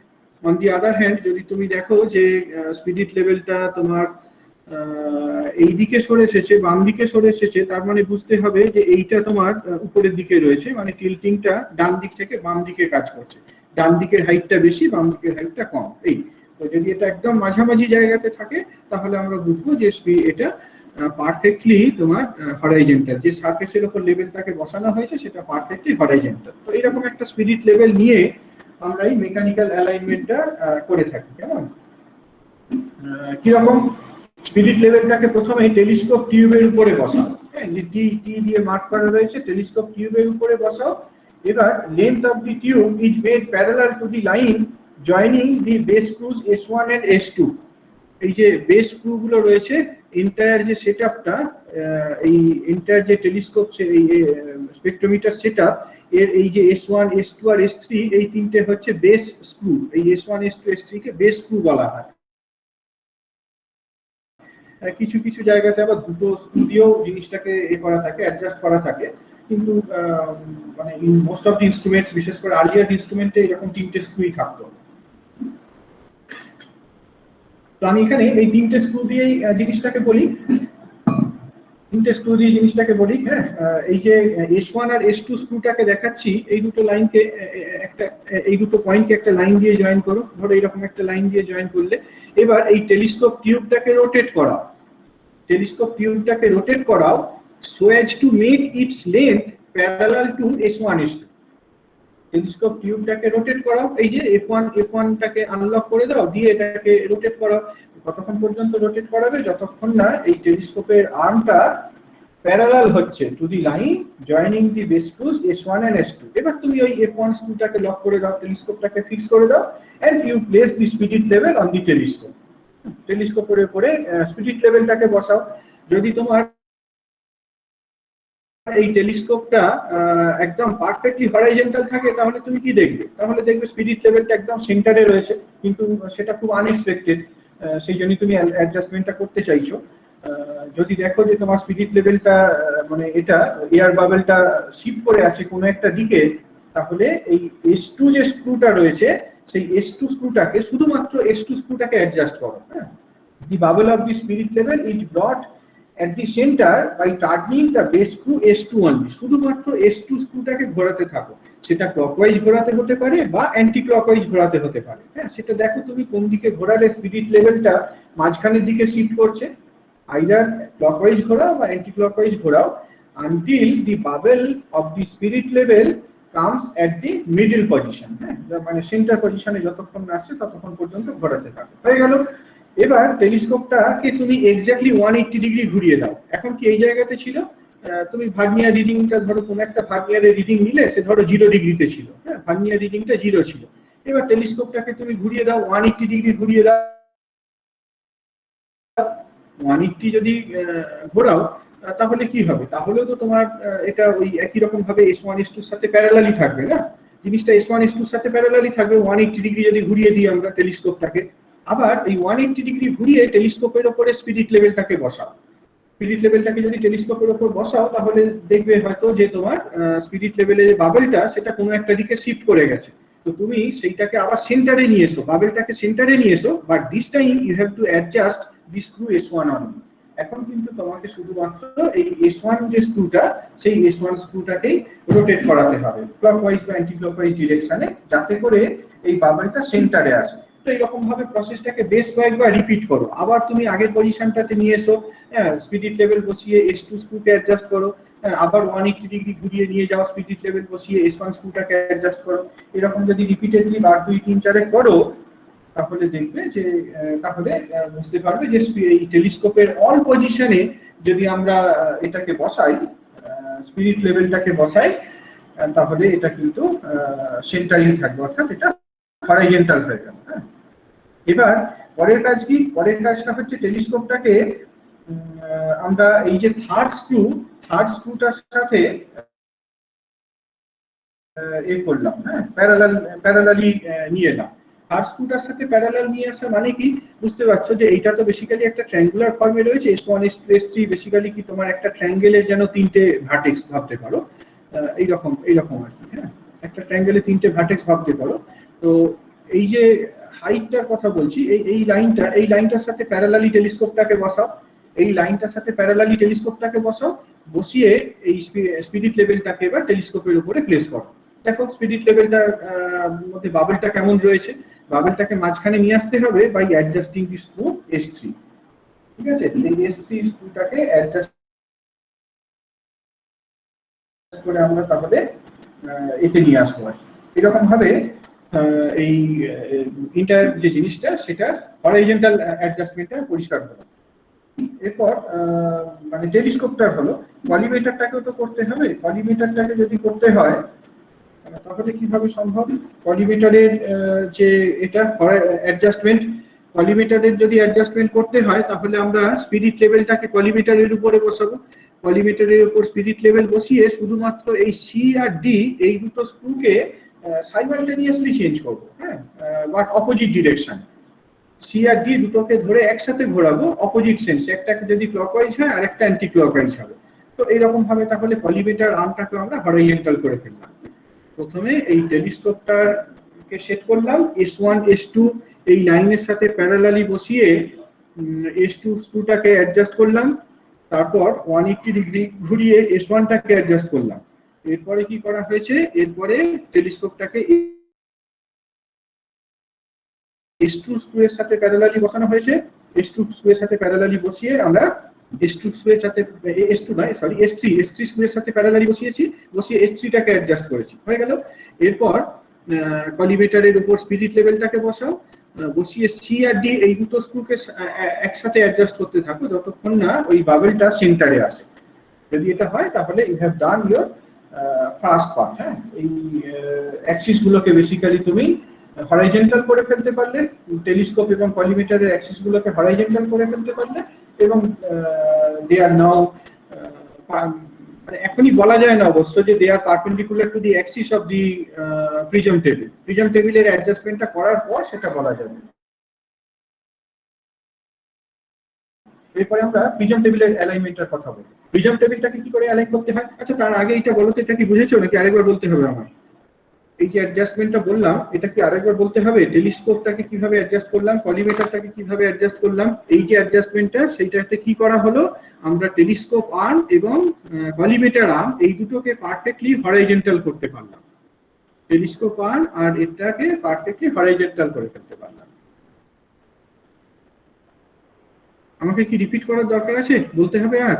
[SPEAKER 1] অন দি আদার হ্যান্ড যদি তুমি দেখো যে স্পিরিট লেভেলটা তোমার এই দিকে সরে এসেছে, বাম দিকে সরে এসেছে, তার মানে বুঝতে হবে যে এইটা তোমার উপরের দিকে রয়েছে, মানে টিল্টিংটা ডান দিক থেকে বাম দিকে কাজ করছে। ডান দিকের হাইটটা বেশি, বাম দিকের হাইটটা কম। এই তো যদি এটা একদম মাঝামাঝি জায়গাতে থাকে তাহলে আমরা বুঝবো যে এটা পারফেক্টলি তোমার হরাইজন্টাল, যে সারফেসের উপর লেভেলটাকে বসানো হয়েছে সেটা পারফেক্টলি হরাইজন্টাল। তো এরকম একটা স্পিরিট লেভেল নিয়ে আমরা এই মেকানিক্যাল অ্যালাইনমেন্টটা করে থাকি। কেমন কিরকম? স্পিরিট লেভেলটাকে প্রথমে টেলিস্কোপ টিউবের উপরে বসাও, হ্যাঁ টি দিয়ে মার্ক করা রয়েছে, টেলিস্কোপ টিউবের উপরে বসাও। এবার length of the tube is made parallel to the line joining the base screws S1 and S2। এই যে বেস স্ক্রু গুলো রয়েছে, এন্টায়ার যে সেটআপটা, এই এন্টায়ার যে টেলিস্কোপ এই স্পেকট্রোমিটার সেটআপ, এর এই যে S1 S2 আর S3 এই তিনটে হচ্ছে বেস স্ক্রু। এই S1 S2 S3 কে বেস স্ক্রু বলা হয়। কিছু কিছু জায়গাতে আবার দুটো স্ক্রু দিয়েও জিনিসটাকে করা থাকে, অ্যাডজাস্ট করা থাকে, কিন্তু মানে in most of the instruments, বিশেষ করে আর্লিয়ার ইনস্ট্রুমেন্টে এরকম তিনটে স্ক্রুই থাকতো। তো আমি এখানে এই তিনটে স্ক্রু দিয়েই জিনিসটাকে বলি, হ্যাঁ এই যে S1 আর S2 স্ক্রুটাকে দেখাচ্ছি, এই দুটো লাইনকে একটা, এই দুটো পয়েন্টকে একটা লাইন দিয়ে জয়েন করো, ধরো এরকম একটা লাইন দিয়ে জয়েন করলে এবার এই টেলিস্কোপ টিউবটাকে রোটেট করাও, so as to make its length parallel to S1 S2। Telescope টিউবটাকে রোটেট করাও, এই যে F1 টাকে আনলক করে দাও, দিয়ে এটাকে রোটেট করাও। কতক্ষণ পর্যন্ত রোটেট করাবে? যতক্ষণ না এই টেলিস্কোপের আর্মটা প্যারালাল হচ্ছে to the line joining the base screws S1 and S2। এবার তুমি ওই F1 স্ক্রুটাকে লক করে দাও, টেলিস্কোপটাকে ফিক্স করে দাও, and you place the spirit level on the telescope. টেলিস্কোপের উপরে স্পিরিট লেভেলটাকে বসাও। যদি তোমার এই টেলিস্কোপটা একদম পারফেক্টলি হরাইজন্টাল থাকে তাহলে তুমি কি দেখবে? তাহলে দেখবে স্পিরিট লেভেলটা একদম সেন্টারে রয়েছে, কিন্তু সেটা খুব আনএক্সপেক্টেড, সেই জন্য তুমি অ্যাডজাস্টমেন্টটা করতে চাইছো। যদি দেখো যে তোমার স্পিরিট লেভেলটা মানে এটা এয়ার বাবলটা শিফট করে আছে কোনো একটা দিকে, তাহলে এই S2 যে স্ক্রুটা রয়েছে সেই S2 স্ক্রুটাকে, শুধুমাত্র S2 স্ক্রুটাকে অ্যাডজাস্ট করো। হ্যাঁ, the bubble of the spirit level is brought at the center by turning the base screw S2 only। শুধুমাত্র S2 স্ক্রুটাকে ঘোরাতে থাকো, সেটা ক্লকওয়াইজ ঘোরাতে হতে পারে বা অ্যান্টি ক্লকওয়াইজ ঘোরাতে হতে পারে। হ্যাঁ, সেটা দেখো তুমি কোন দিকে ঘোরালে স্পিরিট লেভেলটা মাঝখানের দিকে শিফট করছে, আইদার ক্লকওয়াইজ ঘোরাও বা অ্যান্টি ক্লকওয়াইজ ঘোরাও, until the bubble of the spirit level comes at the middle position। হ্যাঁ, মানে সেন্টার পজিশনে যতক্ষণ না আসছে ততক্ষণ পর্যন্ত ঘোরাতে থাকো। হয়ে গেল। এবার টেলিস্কোপটাকে তুমি এক্স্যাক্টলি 180 ডিগ্রি ঘুরিয়ে দাও। এখন কি এই জায়গাতে ছিল, তুমি ভার্নিয়ার রিডিংটা ধরো, কোনো একটা ভার্নিয়ারের রিডিং নিলে, সে ধরো 0 ডিগ্রিতে ছিল, হ্যাঁ, ভার্নিয়ার রিডিংটা 0 ছিল। এবার টেলিস্কোপটাকে তুমি ঘুরিয়ে দাও 180 ডিগ্রি ঘুরিয়ে দাও। 180 যদি ঘোরাও, তাহলে কি হবে? তাহলে তো তোমার এটা ওই একই রকম ভাবে S1S2 এর সাথে প্যারালালি থাকবে না, জিনিসটা S1S2 এর সাথে প্যারালালি থাকবে। 180 ডিগ্রি যদি ঘুরিয়ে দিই আমরা টেলিস্কোপটাকে, আবার এই 180 ডিগ্রি ঘুরিয়ে টেলিস্কোপের উপরে স্পিরিট লেভেলটাকে বসাও। স্পিরিট লেভেলটাকে যদি টেলিস্কোপের উপর বসাও, তাহলে দেখবে হয়তো যে তোমার স্পিরিট লেভেলের বাবেলটা সেটা কোনো একটা দিকে শিফট করে গেছে। তো তুমি সেইটাকে আবার সেন্টারে নিয়ে এসো, বাবেলটাকে সেন্টারে নিয়ে এসো, but this time you have to adjust the screw S1 only. এখন কিন্তু তোমাকে শুধুমাত্র এই S1 যে স্ক্রুটা, সেই S1 স্ক্রুটাকেই রোটেট করাতে হবে ক্লকওয়াইজ বা অ্যান্টি ক্লকওয়াইজ ডিরেকশনে, যাতে করে এই বাবেলটা সেন্টারে আসে। তো এইরকম ভাবে প্রসেসটাকে বেশ কয়েকবার রিপিট করো। আবার তুমি আগের পজিশনটাতে নিয়ে এসো, স্পিরিট লেভেল বসিয়ে S2 স্ক্রুকে অ্যাডজাস্ট করো, আবার 180 ডিগ্রি ঘুরিয়ে নিয়ে যাও, স্পিরিট লেভেল বসিয়ে S1 স্ক্রুটাকে অ্যাডজাস্ট করো। এরকম যদি রিপিটেডলি বার 2 3 4 করো, তাহলে দেখবে যে তাহলে বুঝতে পারবে যে এই টেলিস্কোপের অল পজিশনে যদি আমরা এটাকে বসাই, স্পিরিট লেভেলটাকে বসাই, তাহলে এটা কিন্তু সেন্টারিং থাকবে, অর্থাৎ এটা হরাইজন্টাল হয়ে যাবে। এবার পরের কাজ কি? পরের কাজটা হচ্ছে টেলিস্কোপটাকে আমরা এই যে থার্ড স্ক্রুটার সাথে এ করলাম, হ্যাঁ, প্যারালালি নিয়ে এলাম। থার্ড স্ক্রুটার সাথে প্যারালাল নিয়ে আসা মানে কি? বুঝতে পারছো যে এইটা তো বেসিক্যালি একটা ট্রায়াঙ্গুলার ফর্মে রয়েছে। S1 S2 S3 বেসিক্যালি কি তোমার একটা ট্রায়াঙ্গেলের যেন 3টে ভার্টেক্স ভাবতে পারো, এইরকম আর কি, হ্যাঁ, একটা ট্রায়াঙ্গেলে 3টে ভার্টেক্স ভাবতে পারো। তো এই যে হাইটটার কথা বলছি, এই লাইনটার সাথে প্যারালালি টেলিস্কোপটাকে বসাও, এই লাইনটার সাথে প্যারালালি টেলিস্কোপটাকে বসাও, বসিয়ে এই স্পিরিট লেভেলটাকে এবার টেলিস্কোপের উপরে প্লেস করো। দেখো স্পিরিট লেভেলটার মধ্যে বাবেলটা কেমন রয়েছে। বাবেলটাকে মাঝখানে নিয়ে আসতে হবে by adjusting the screw S3। ঠিক আছে, এই S3 স্ক্রুটাকে অ্যাডজাস্ট করে আমরা তাহলে এতে নিয়ে আসবো। এরকম ভাবে এই ইন্টার যে জিনিসটা, সেটা হরাইজন্টাল অ্যাডজাস্টমেন্টটা পরিষ্কার হলো। এরপর মানে টেলিস্কোপটার হলো, কলিমেটারটাকেও তো করতে হবে। কলিমেটারটাকে যদি করতে হয়, তাহলে কিভাবে সম্ভব? কলিমেটারের যে এটা অ্যাডজাস্টমেন্ট, কলিমেটারের যদি অ্যাডজাস্টমেন্ট করতে হয়, তাহলে আমরা স্পিরিট লেভেলটাকে কলিমেটারের উপরে বসাবো। কলিমেটারের উপর স্পিরিট লেভেল বসিয়ে শুধুমাত্র এই সি আর ডি এই দুটো স্ক্রুকে সাইমালটেনিয়াসলি চেঞ্জ করবো, হ্যাঁ, বাট অপোজিট ডিরেকশন। সি আর ডি দুটোকে ধরে একসাথে ঘোরাবো অপোজিট সেন্স, একটা যদি ক্লকওয়াইজ হয় আর একটা অ্যান্টি ক্লকওয়াইজ হবে। তো এইরকম ভাবে তাহলে কলিমেটার আর্মটাকে আমরা হরাইজন্টাল করে ফেললাম। প্রথমে এই টেলিস্কোপটাকে সেট করলাম, S1 S2 এই লাইনের সাথে প্যারালালি বসিয়ে S2 স্ক্রুটাকে অ্যাডজাস্ট করলাম, তারপর 180 ডিগ্রি ঘুরিয়ে S1টাকে অ্যাডজাস্ট করলাম। এরপরে কি করা হয়েছে? এরপরে টেলিস্কোপটাকে S2 স্ক্রুয়ের সাথে প্যারালালি বসানো হয়েছে। S2 স্ক্রুয়ের সাথে প্যারালালি বসিয়ে আমরা S2 স্ক্রুয়ের সাথে S2 নয় সরি S3 স্ক্রুয়ের সাথে প্যারালালি বসিয়ে S3টাকে অ্যাডজাস্ট করেছি, হয়ে গেল। এরপর কলিমেটারের উপর স্পিরিট লেভেলটাকে বসাও, বসিয়ে সি আর ডি এই দুটো স্ক্রুকে একসাথে অ্যাডজাস্ট করতে থাকো যতক্ষণ না ওই বাবেলটা সেন্টারে আসে। যদি এটা হয়, তাহলে you have done your first part. হ্যাঁ, এই অ্যাক্সিস গুলোকে বেসিক্যালি তুমি হরাইজন্টাল করে ফেলতে পারলে, টেলিস্কোপ এবং কলিমেটারের অ্যাক্সিস গুলোকে হরাইজন্টাল করে ফেলতে পারলে, এবং দে আর নাও, মানে এখনই বলা যায় না অবশ্য যে they are perpendicular to the axis of the prism table. Prism টেবিলের অ্যাডজাস্টমেন্টটা করার পর সেটা বলা যাবে। এরপরে আমরা প্রিজম টেবিলের অ্যালাইনমেন্টের কথা বলবো। প্রিজম টেবিলটাকে কি করে অ্যালাইন করতে হয়? আচ্ছা, তার আগে এটা বলো তো, এটা কি বুঝেছো নাকি আরেকবার বলতে হবে আমার? এই যে অ্যাডজাস্টমেন্টটা বললাম, এটা কি আরেকবার বলতে হবে? টেলিস্কোপটাকে কিভাবে অ্যাডজাস্ট করলাম, কলিমেটারটাকে কিভাবে অ্যাডজাস্ট করলাম, এই যে অ্যাডজাস্টমেন্টটা, সেইটাতে কি করা হলো? আমরা টেলিস্কোপ আর্ম এবং কলিমেটার আর্ম এই দুটোকে পারফেক্টলি হরাইজন্টাল করতে পারলাম। টেলিস্কোপ আর্ম আর এটাকে পারফেক্টলি হরাইজন্টাল করে ফেলতে পারলাম। আমাকে কি রিপিট করার দরকার আছে? বলতে হবে আর?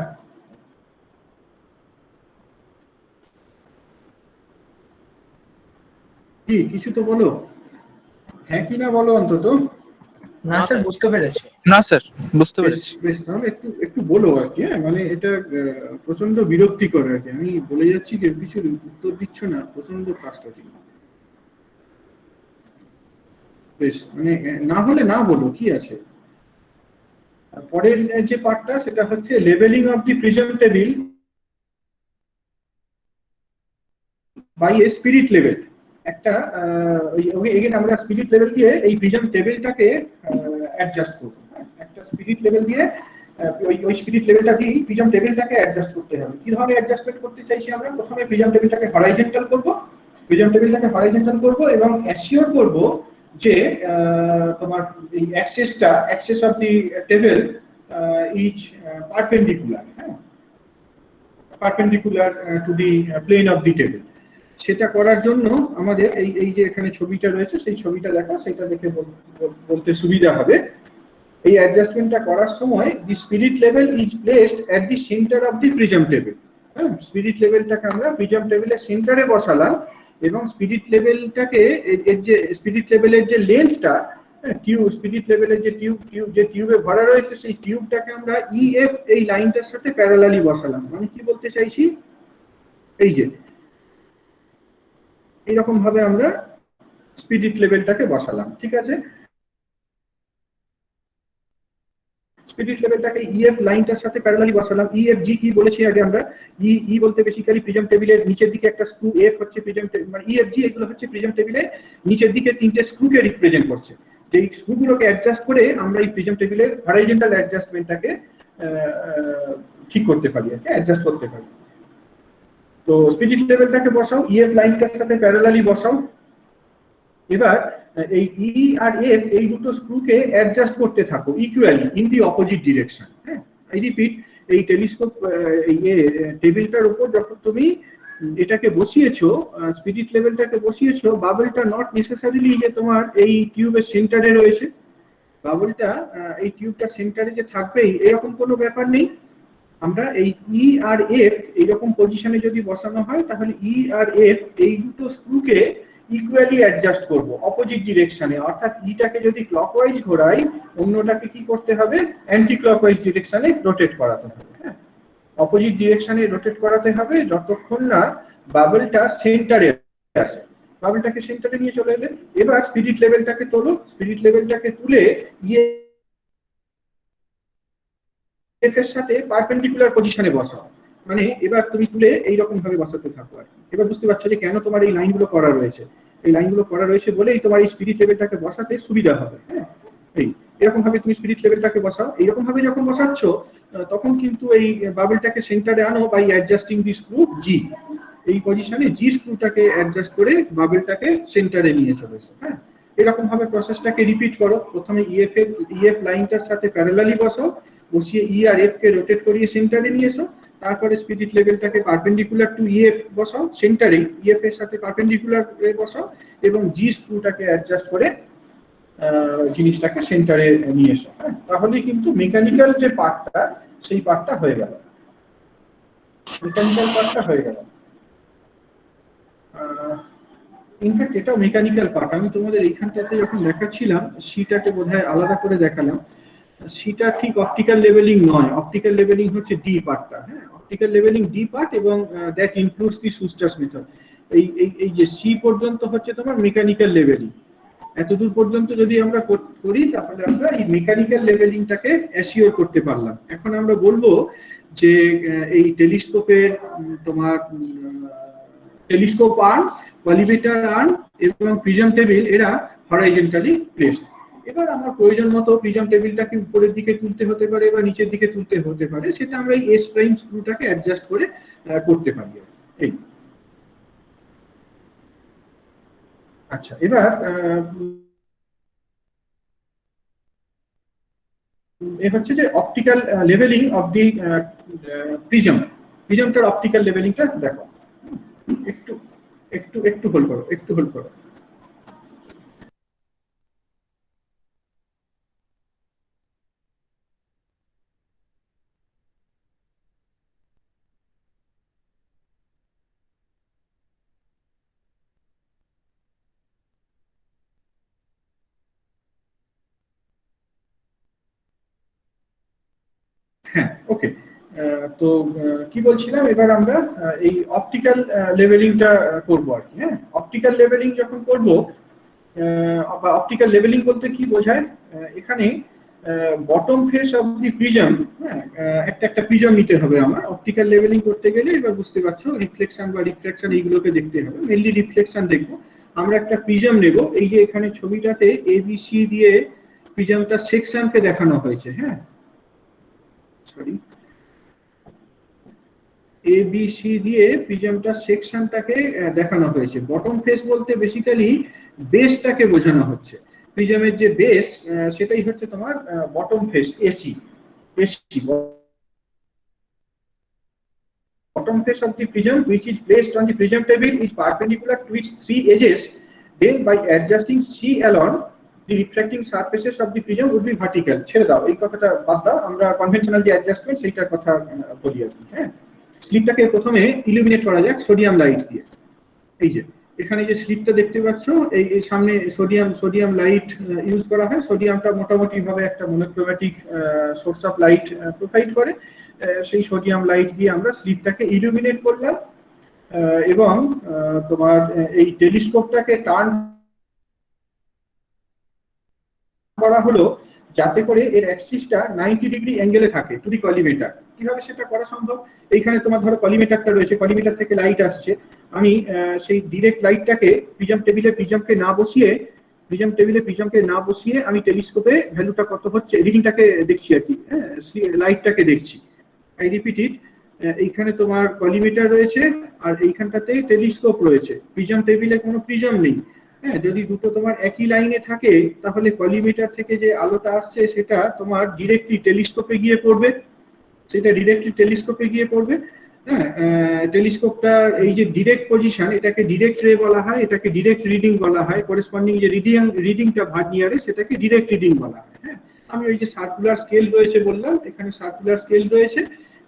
[SPEAKER 1] কি কিছু তো বলো, হ্যাঁ কি না বলো অন্তত।
[SPEAKER 2] না স্যার, বুঝতে পেরেছি।
[SPEAKER 3] না স্যার, বুঝতে
[SPEAKER 1] বেশ
[SPEAKER 3] পেরেছি।
[SPEAKER 1] বেশ, তাহলে একটু একটু বলো আর কি। হ্যাঁ, মানে এটা প্রচন্ড বিরক্তিকর আর কি। আমি বলে যাচ্ছি কেউ কিছু উত্তর দিচ্ছ না, প্রচন্ড ফ্রাস্ট্রেটিং। বেশ, মানে না হলে না বলো, কি আছে। পরের যে পার্টটা সেটা হচ্ছে levelling of the prism table by a spirit level. একটা এগেন আমরা স্পিরিট লেভেল দিয়ে এই প্রিজম টেবিলটাকে অ্যাডজাস্ট করব। একটা স্পিরিট লেভেল দিয়ে ওই স্পিরিট লেভেলটা দিয়ে প্রিজম টেবিলটাকে অ্যাডজাস্ট করতে হবে। কি ধরনের অ্যাডজাস্টমেন্ট করতে চাইছি আমরা? প্রথমে প্রিজম টেবিলটাকে হরাইজন্টাল করব, প্রিজম টেবিলটাকে হরাইজন্টাল করব এবং অ্যাসিওর করব যে তোমার এই axis of the table is perpendicular, হ্যাঁ, perpendicular to the plane of the table. সেটা করার জন্য আমাদের এই এই যে এখানে ছবিটা রয়েছে, সেই ছবিটা দেখো, সেটা দেখে বলতে সুবিধা হবে। এই অ্যাডজাস্টমেন্টটা করার সময় the spirit level is placed at the centre of the prism table. হ্যাঁ, স্পিরিট লেভেলটাকে আমরা প্রিজম টেবিলের সেন্টারে বসালাম এবং স্পিরিট লেভেলটাকে এর যে স্পিরিট লেভেলের যে লেন্থটা, টিউব, স্পিরিট লেভেলের যে টিউবে ভরা রয়েছে, সেই টিউবটাকে আমরা ইএফ এই লাইনটার সাথে প্যারালালি বসালাম। মানে কি বলতে চাইছি, এই যে এইরকম ভাবে আমরা স্পিরিট লেভেলটাকে বসালাম, ঠিক আছে। স্পিরিট লেভেলটাকে ইএফ লাইনটার সাথে প্যারালালি বসালাম। ইএফ জি কি বলেছি আগে আমরা? ই বলতে বেসিক্যালি প্রিজম টেবিলের নিচের দিকে একটা স্ক্রু, এফ হচ্ছে প্রিজম টেবিল, মানে ইএফ জি এগুলো হচ্ছে প্রিজম টেবিলের নিচের দিকে তিনটে স্ক্রুকে রিপ্রেজেন্ট করছে। যেই স্ক্রুগুলোকে অ্যাডজাস্ট করে আমরা এই প্রিজম টেবিলের হরাইজন্টাল অ্যাডজাস্টমেন্টটাকে ঠিক করতে পারি, অ্যাডজাস্ট করতে পারি। তো স্পিরিট লেভেলটাকে বসাও, ইএফ লাইনটার সাথে প্যারালালি বসাও। এবার এই ই আর এফ এই দুটো স্ক্রুকে অ্যাডজাস্ট করতে থাকো equally in the opposite direction. হ্যাঁ, আই রিপিট, এই টেলিস্কোপ এই টেবিলটার উপর যখন তুমি এটাকে বসিয়েছো, স্পিরিট লেভেলটাকে বসিয়েছো, বাবলটা নট নেসেসারিলি যে তোমার এই টিউবের সেন্টারে রয়েছে, বাবলটা এই টিউবটার সেন্টারে যে থাকবেই এরকম কোনো ব্যাপার নেই। আমরা এই ই আর এফ এইরকম পজিশনে যদি বসানো হয়, তাহলে ই আর এফ এই দুটো স্ক্রুকে ইকুয়ালি অ্যাডজাস্ট করব অপোজিট ডিরেকশনে। অর্থাৎ ইটাকে যদি ক্লকওয়াইজ ঘোরাই, অন্যটাকে কি করতে হবে? অ্যান্টি ক্লকওয়াইজ ডিরেকশনে রোটেট করাতে হবে। হ্যাঁ, অপোজিট ডিরেকশনে রোটেট করাতে হবে যতক্ষণ না বাবলটা সেন্টারে আসে। বাবলটাকে সেন্টারে নিয়ে চলে এলে এবার স্পিরিট লেভেলটাকে তোলো, স্পিরিট লেভেলটাকে তুলে ইয়ে এর সাথে পারপেন্ডিকুলার পজিশনে বসাও। মানে এবার তুমি তুলে এইরকম ভাবে বসাতে থাকো আর। এবার বুঝতে পারছো যে কেন তোমার এই লাইনগুলো করা রয়েছে। এই লাইনগুলো করা রয়েছে বলেই তোমার এই স্পিরিট লেভেলটাকে বসাতে সুবিধা হবে। হ্যাঁ, এই এরকম ভাবে তুমি স্পিরিট লেভেলটাকে বসাও। এইরকম ভাবে যখন বসাচ্ছ, তখন কিন্তু এই বাবলটাকে সেন্টারে আনো বাই অ্যাডজাস্টিং দি স্ক্রু জি। এই পজিশনে জি স্ক্রুটাকে অ্যাডজাস্ট করে বাবলটাকে সেন্টারে নিয়ে চলেছে। হ্যাঁ, এরকম ভাবে প্রসেসটাকে রিপিট করো। প্রথমে ইএফ লাইনটার সাথে প্যারালালি বসাও, বসিয়ে ই আর এফ কে রোটেট করিয়ে সেন্টারে নিয়ে এসো। তারপরে স্পিরিট লেভেলটাকে পারপেন্ডিকুলার টু ইএফ বসাও, সেন্টারে ইএফ এর সাথে পারপেন্ডিকুলার বসাও এবং জি স্ক্রুটাকে অ্যাডজাস্ট করে জিনিসটাকে সেন্টারে নিয়ে এসো। হ্যাঁ, তাহলে কিন্তু মেকানিক্যাল যে পার্টটা, সেই পার্টটা হয়ে গেল, মেকানিক্যাল পার্টটা হয়ে গেল। ইনফ্যাক্ট এটাও মেকানিক্যাল পার্ট। আমি তোমাদের এইখানটাতে যখন দেখাচ্ছিলাম, সিটাকে বোধহয় আলাদা করে দেখালাম। সিটা ঠিক অপটিক্যাল লেভেলিং নয়, অপটিক্যাল লেভেলিং হচ্ছে ডি পার্টটা। হ্যাঁ, অপটিক্যাল লেভেলিং ডি পার্ট এবং দ্যাট ইনক্লুডস দি সুস্টার্স মেথড। এই এই এই যে সি পর্যন্ত হচ্ছে তোমার মেকানিক্যাল লেভেলিং। এতদূর পর্যন্ত যদি আমরা করি, তাহলে আমরা এই মেকানিক্যাল লেভেলিংটাকে অ্যাসিওর করতে পারলাম। এখন আমরা বলবো যে এই টেলিস্কোপের তোমার টেলিস্কোপ আর্ম, কলিভেটর আর্ম এবং প্রিজম টেবিল এরা হরাইজন্টালি প্লেসড। এবার আমার প্রয়োজন মতো প্রিজম টেবিলটাকে উপরের দিকে তুলতে হতে পারে বা নিচের দিকে তুলতে হতে পারে, সেটা আমরা এই এস প্রাইম স্ক্রুটাকে অ্যাডজাস্ট করে করতে পারি। এই আচ্ছা, এবার এ হচ্ছে যে optical levelling of the prism. প্রিজমটার অপটিক্যাল লেভেলিংটা দেখো। একটু একটু একটু হোল্ড করো, একটু হোল্ড করো। হ্যাঁ, ওকে। তো কি বলছিলাম, এবার আমরা এই অপটিক্যাল লেভেলিংটা করব আর কি। হ্যাঁ, অপটিক্যাল লেভেলিং যখন করব, বা অপটিক্যাল লেভেলিং বলতে কি বোঝায়, এখানে bottom face of the prism, হ্যাঁ, একটা প্রিজম নিতে হবে আমার অপটিক্যাল লেভেলিং করতে গেলে। এবার বুঝতে পারছো রিফ্লেকশন বা রিফ্রাকশন এইগুলোকে দেখতে হবে, মেইনলি রিফ্লেকশন দেখবো। আমরা একটা প্রিজম নেব, এই যে এখানে ছবিটাতে এবিসি দিয়ে প্রিজমটা সেকশনকে দেখানো হয়েছে। হ্যাঁ, সরি, এবিসি দিয়ে প্রিজমটা সেকশনটাকে দেখানো হয়েছে। বটম ফেস বলতে বেসিক্যালি বেসটাকে বোঝানো হচ্ছে। প্রিজমের যে বেস, সেটাই হচ্ছে তোমার bottom face, AC. AC bottom face of the prism, which is placed on the prism table, is perpendicular to its three edges. Then by adjusting C along, the refracting surfaces of the prism would be vertical. ছেড়ে দাও, এই কথাটা বাদ দাও, আমরা conventional যে adjustment সেইটার কথা বলি আর কি। হ্যাঁ, স্লিপটাকে প্রথমে ইলুমিনেট করা যাক সোডিয়াম লাইট দিয়ে। এই যে এখানে যে স্লিপটা দেখতে পাচ্ছ, এই সামনে সোডিয়াম লাইট ইউজ করা হয়। সোডিয়ামটা মোটামুটি ভাবে একটা monochromatic source of light provide করে। সেই সোডিয়াম লাইট দিয়ে আমরা স্লিপটাকে ইলুমিনেট করলাম, এবং তোমার এই টেলিস্কোপটাকে টার্ন করা হলো যাতে করে এর অ্যাক্সিসটা 90 ডিগ্রি অ্যাঙ্গেলে থাকে টু দি কলিমেটার। কিভাবে সেটা করা সম্ভব, এইখানে তোমার ধরো কলিমেটারটা রয়েছে, কলিমেটার থেকে লাইট আসছে। আমি সেই ডিরেক্ট লাইটটাকে প্রিজম টেবিলে প্রিজমকে না বসিয়ে আমি টেলিস্কোপে ভ্যালুটা কত হচ্ছে রিডিংটাকে দেখছি আর কি। হ্যাঁ, লাইটটাকে দেখছি। আই রিপিট ইট, এইখানে তোমার কলিমেটার রয়েছে আর এইখানটাতে টেলিস্কোপ রয়েছে। প্রিজম টেবিলে কোনো প্রিজম নেই। হ্যাঁ, যদি দুটো তোমার একই লাইনে থাকে তাহলে কলিমেটার থেকে যে আলোটা আসছে সেটা তোমার ডিরেক্টলি টেলিস্কোপে গিয়ে পড়বে। হ্যাঁ, টেলিস্কোপটার এই যে ডিরেক্ট পজিশন, এটাকে ডিরেক্ট রে বলা হয়, এটাকে ডিরেক্ট রিডিং বলা হয়। করেসপন্ডিং যে রিডিংটা ভার্নিয়ারে, সেটাকে ডিরেক্ট রিডিং বলা হয়। হ্যাঁ, আমি ওই যে সার্কুলার স্কেল রয়েছে বললাম, এখানে সার্কুলার স্কেল রয়েছে,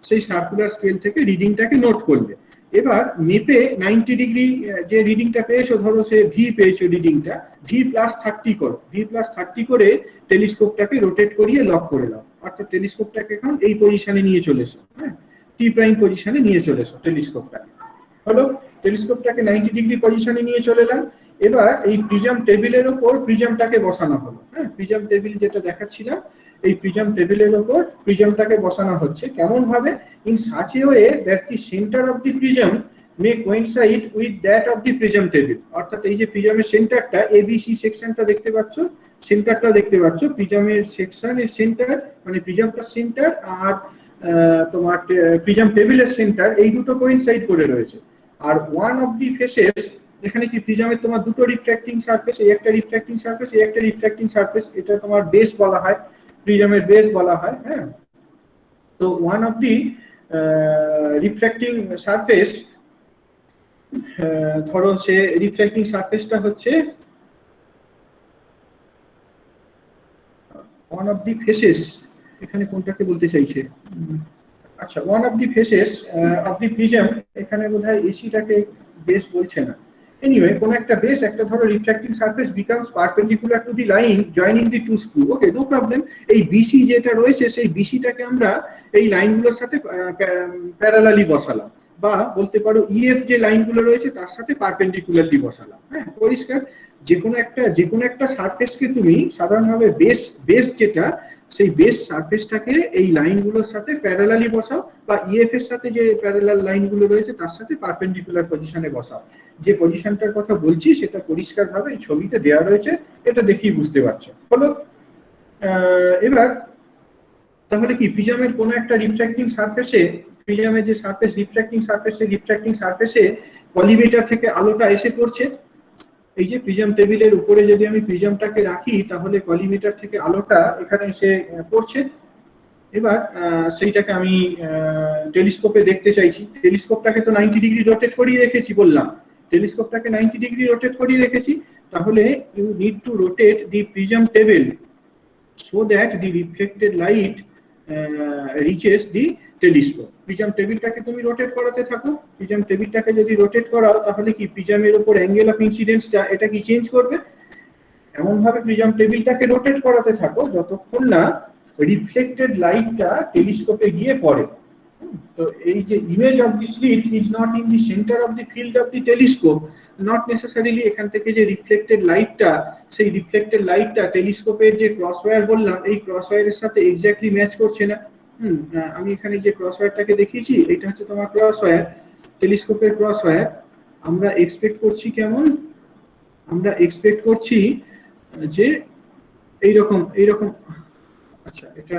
[SPEAKER 1] সেই সার্কুলার স্কেল থেকে রিডিংটাকে নোট করবে। এবার মেপে 90 ডিগ্রি যে রিডিংটা পেয়েছো, ধরো সে ভি পেয়েছো, রিডিংটা V+30 করো। V+30 করে টেলিস্কোপটাকে রোটেট করিয়ে লক করে দাও। অর্থাৎ টেলিস্কোপটাকে এখন এই পজিশনে নিয়ে চলে এসো। হ্যাঁ, টি প্রাইম পজিশনে নিয়ে চলে এসো টেলিস্কোপটাকে। হলো, টেলিস্কোপটাকে 90 ডিগ্রি পজিশনে নিয়ে চলে এলাম। এবার এই প্রিজম টেবিলের উপর প্রিজমটাকে বসানো হলো। হ্যাঁ, প্রিজম টেবিল যেটা দেখাচ্ছিলাম, এই প্রিজম টেবিলের উপর প্রিজমটাকে বসানো হচ্ছে। কেমন ভাবে? In such a way that the centre of the prism May coincide with that of the prism table. অর্থাৎ এই যে প্রিজমের সেন্টারটা, এবিসি সেকশনটা দেখতে পাচ্ছ, সেন্টারটা দেখতে পাচ্ছ, প্রিজমের সেকশনের সেন্টার মানে প্রিজমটার সেন্টার আর তোমার প্রিজম টেবিলের সেন্টার, এই দুটো কোইনসাইড করে রয়েছে। আর ওয়ান অফ দি ফেসেস, এখানে কি প্রিজমের তোমার দুটো রিফ্র্যাক্টিং সারফেস, এই একটা রিফ্র্যাক্টিং সারফেস, এই একটা রিফ্র্যাক্টিং সারফেস, এটা তোমার বেস বলা হয়, প্রিজমের বেস বলা হয়। হ্যাঁ, তো one of the refracting surface, ধরো সে রিফ্র্যাক্টিং সারফেসটা হচ্ছে ওয়ান অফ দি ফেসেস, এখানে কোনটাকে বলতে চাইছে, আচ্ছা, one of the faces of the prism, এখানে বোধহয় এসিটাকে বেস বলছে না। এনিওয়ে, কোন একটা বেস, একটা ধরো refracting surface becomes perpendicular to the line joining the two screw. Okay, no problem. এই বিসি যেটা রয়েছে, সেই বিসিটাকে আমরা এই লাইনগুলোর সাথে প্যারালালি বসালাম, বা বলতে পারো ইএফ যে লাইনগুলো রয়েছে তার সাথে পারপেন্ডিকুলারলি বসালাম। হ্যাঁ, পরিষ্কার। যে কোনো একটা সারফেসকে তুমি সাধারণভাবে বেস যেটা, সেই বেস সারফেসটাকে এই লাইনগুলোর সাথে প্যারালালি বসাও, বা ইএফ এর সাথে যে প্যারালাল লাইনগুলো রয়েছে তার সাথে পারপেন্ডিকুলার পজিশনে বসাও। যে পজিশনটার কথা বলছি সেটা পরিষ্কারভাবে এই ছবিতে দেওয়া রয়েছে, এটা দেখেই বুঝতে পারছো। হলো, এবার তাহলে কি প্রিজমের কোনো একটা রিফ্র্যাক্টিং সারফেসে, প্রিজমের যে সারফেস রিফ্র্যাক্টিং সারফেসে কলিমেটার থেকে আলোটা এসে পড়ছে। এই যে প্রিজম টেবিলের উপরে যদি আমি প্রিজমটাকে রাখি, তাহলে কলিমেটার থেকে আলোটা এখানে এসে পড়ছে। এবার সেইটাকে আমি টেলিস্কোপে দেখতে চাইছি। টেলিস্কোপটাকে তো 90 ডিগ্রি রোটেট করিয়ে রেখেছি বললাম, টেলিস্কোপটাকে 90 ডিগ্রি রোটেট করিয়ে রেখেছি। তাহলে you need to rotate the prism table so that the reflected light reaches the telescope. Prism টেবিলটাকে তুমি রোটেট করাতে থাকো। প্রিজম টেবিলটাকে যদি রোটেট করাও, তাহলে কি প্রিজমের উপর অ্যাঙ্গেল অফ ইনসিডেন্সটা এটা কি চেঞ্জ করবে। এমন ভাবে প্রিজম টেবিলটাকে রোটেট করাতে থাকো যতক্ষণ না রিফ্লেক্টেড লাইটটা টেলিস্কোপে গিয়ে পড়ে। তো এই যে image of the slit is not in the centre of the field of the telescope, not necessarily এখান থেকে যে রিফ্লেক্টেড লাইটটা, সেই রিফ্লেক্টেড লাইটটা টেলিস্কোপের যে ক্রস ওয়্যার বললাম, এই ক্রস ওয়্যারের সাথে এক্স্যাক্টলি ম্যাচ করছে না। আমি এখানে যে ক্রস ওয়্যারটাকে দেখিয়েছি, এটা হচ্ছে তোমার ক্রস ওয়্যার, টেলিস্কোপের ক্রস ওয়্যার। আমরা এক্সপেক্ট করছি কেমন, আমরা এক্সপেক্ট করছি যে এইরকম এইরকম। আচ্ছা, এটা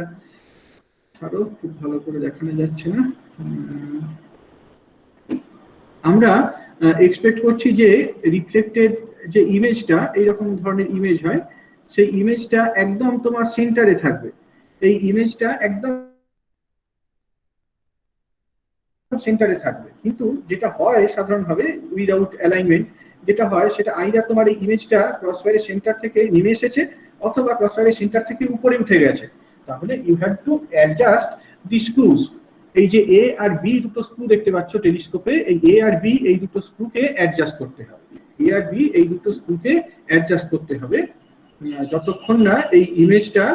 [SPEAKER 1] আরো খুব ভালো করে দেখানো যাচ্ছে না। আমরা এক্সপেক্ট করছি যে রিফ্লেক্টেড যে ইমেজটা এইরকম ধরনের ইমেজ হয়, সেই ইমেজটা একদম তোমার সেন্টারে থাকবে। এই ইমেজটা একদম সেন্টারে থাকবে, কিন্তু যেটা হয় সাধারণভাবে উইদাউট অ্যালাইনমেন্ট, যেটা হয় সেটা আইদার তোমার এই ইমেজটা ক্রসওয়্যারের সেন্টার থেকে নেমে এসেছে অথবা ক্রসওয়্যারের সেন্টার থেকে উপরে উঠে গেছে। তাহলে ইউ হ্যাভ টু অ্যাডজাস্ট দি স্ক্রুজ। এই যে এ আর বি দুটো স্ক্রু দেখতে পাচ্ছ টেলিস্কোপে, এই এ আর বি এই দুটো স্ক্রুকে অ্যাডজাস্ট করতে হবে। এ আর বি এই দুটো স্ক্রুকে অ্যাডজাস্ট করতে হবে যতক্ষণ না এই ইমেজটা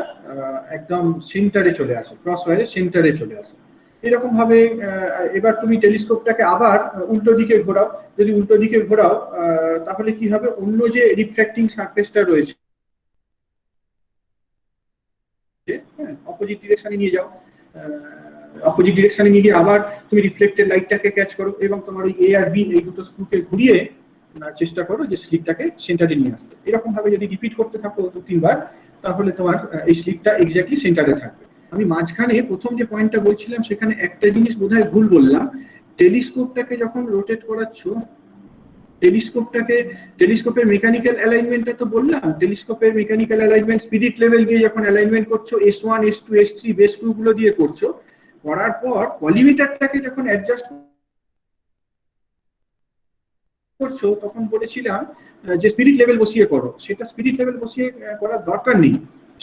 [SPEAKER 1] একদম সেন্টারে চলে আসে, ক্রসওয়্যারের সেন্টারে চলে আসে। এরকম ভাবে এবার তুমি টেলিস্কোপটাকে আবার উল্টো দিকে ঘোরাও। যদি উল্টো দিকে ঘোরাও তাহলে কি হবে, অন্য যে রিফ্র্যাক্টিং সারফেসটা রয়েছে অপোজিট ডিরেকশনে নিয়ে যাও, অপোজিট ডিরেকশনে নিয়ে গিয়ে আবার তুমি রিফ্লেক্টেড লাইটটাকে ক্যাচ করো এবং তোমার ওই এ আর বি এই দুটো স্ক্রুকে ঘুরিয়ে চেষ্টা করো যে স্লিটটাকে সেন্টারে নিয়ে আসতে। এরকম ভাবে যদি রিপিট করতে থাকো 2-3 বার, তাহলে তোমার এই স্লিটটা এক্স্যাক্টলি সেন্টারে থাকবে। আমি মাঝখানে প্রথম যে পয়েন্টটা বলছিলাম সেখানে একটা জিনিস বোধহয় ভুল বললাম। টেলিস্কোপটাকে যখন রোটেট করাচ্ছ, টেলিস্কোপের মেকানিক্যাল অ্যালাইনমেন্টটা তো বললাম, টেলিস্কোপের মেকানিক্যাল অ্যালাইনমেন্ট স্পিরিট লেভেল দিয়ে যখন অ্যালাইনমেন্ট করছো, S1 S2 S3 বেস স্ক্রুগুলো দিয়ে করছো, করার পর কলিমিটারটাকে যখন অ্যাডজাস্ট করছো তখন বলেছিলাম যে স্পিরিট লেভেল বসিয়ে করো। সেটা স্পিরিট লেভেল বসিয়ে করার দরকার নেই।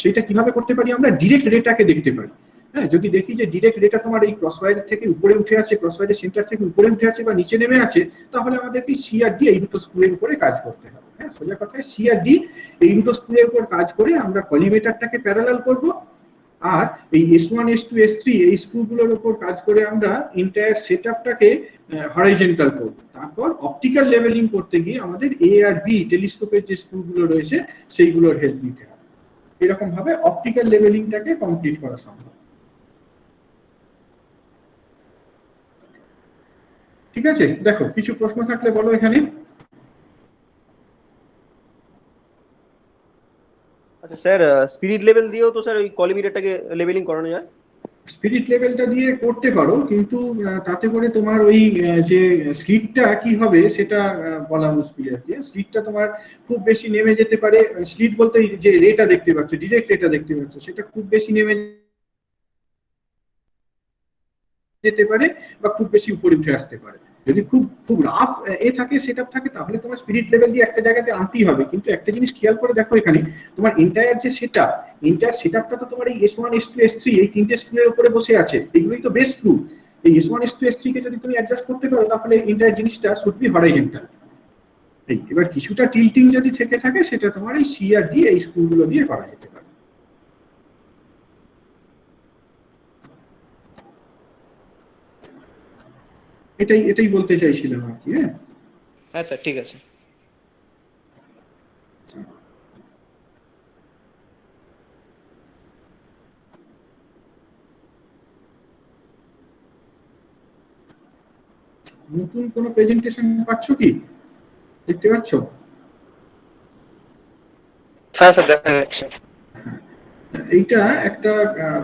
[SPEAKER 1] সেটা কিভাবে করতে পারি, আমরা ডিরেক্ট রেটাকে দেখতে পারি। হ্যাঁ, যদি দেখি যে ডিরেক্ট রেটা তোমার এই ক্রসওয়্যার থেকে উপরে উঠে আছে, ক্রসওয়্যারের সেন্টার থেকে উপরে উঠে আছে বা নিচে নেমে আছে, তাহলে আমাদেরকে সি আর ডি এই দুটো স্ক্রুয়ের উপরে কাজ করতে হবে। হ্যাঁ, সোজা কথায় সি আর ডি এই দুটো স্ক্রুয়ের উপর কাজ করে আমরা কলিমিটারটাকে প্যারালাল করব, আর এই S1 S2 S3 এই স্ক্রুগুলোর উপর কাজ করে আমরা এন্টায়ার সেটআপটাকে হরাইজন্টাল করব। তারপর অপটিক্যাল লেভেলিং করতে গিয়ে আমাদের এ আর বি টেলিস্কোপের যে স্ক্রুগুলো রয়েছে সেইগুলোর হেল্প নিতে হবে। এরকম ভাবে অপটিক্যাল লেভেলিংটাকে কমপ্লিট করা সম্ভব। ঠিক আছে, দেখো কিছু প্রশ্ন থাকলে বলো এখানে।
[SPEAKER 3] আচ্ছা স্যার, স্পিরিট লেভেল দিয়েও তো স্যার ওই কলিমিটারটাকে লেভেলিং করানো যায়?
[SPEAKER 1] স্পিরিট লেভেলটা দিয়ে করতে পারো, কিন্তু তাতে করে তোমার ওই যে স্লিটটা কি হবে সেটা বলা মুশকিল আর কি। স্লিটটা তোমার খুব বেশি নেমে যেতে পারে, স্লিট বলতে যে রেটা দেখতে পাচ্ছ, ডিরেক্ট রেটা দেখতে পাচ্ছ, সেটা খুব বেশি নেমে যেতে পারে বা খুব বেশি উপরে উঠে আসতে পারে। যদি খুব খুব রাফ থাকে, সেটআপ থাকে, তাহলে তোমার স্পিরিট লেভেল দিয়ে একটা জায়গাতে আনতেই হবে। কিন্তু একটা জিনিস খেয়াল করে দেখো, এখানে তোমার এন্টায়ার যে সেটআপটা তো তোমার এই S1 S2 S3 এই তিনটে স্ক্রুয়ের উপরে বসে আছে, এগুলোই তো বেস স্ক্রু। এই S1 S2 S3 কে যদি তুমি অ্যাডজাস্ট করতে পারো, তাহলে এন্টায়ার জিনিসটা শুড বি হরাইজন্টাল। এবার কিছুটা টিল্টিং যদি থেকে থাকে, সেটা তোমার এই সি আর ডি এই স্ক্রুগুলো দিয়ে করা যেতে পারে। এটাই বলতে চাইছিলাম আর কি।
[SPEAKER 3] হ্যাঁ স্যার, ঠিক আছে।
[SPEAKER 1] নতুন কোনো প্রেজেন্টেশন পাচ্ছ কি, দেখতে পাচ্ছ?
[SPEAKER 3] হ্যাঁ স্যার, দেখা যাচ্ছে।
[SPEAKER 1] এইটা একটা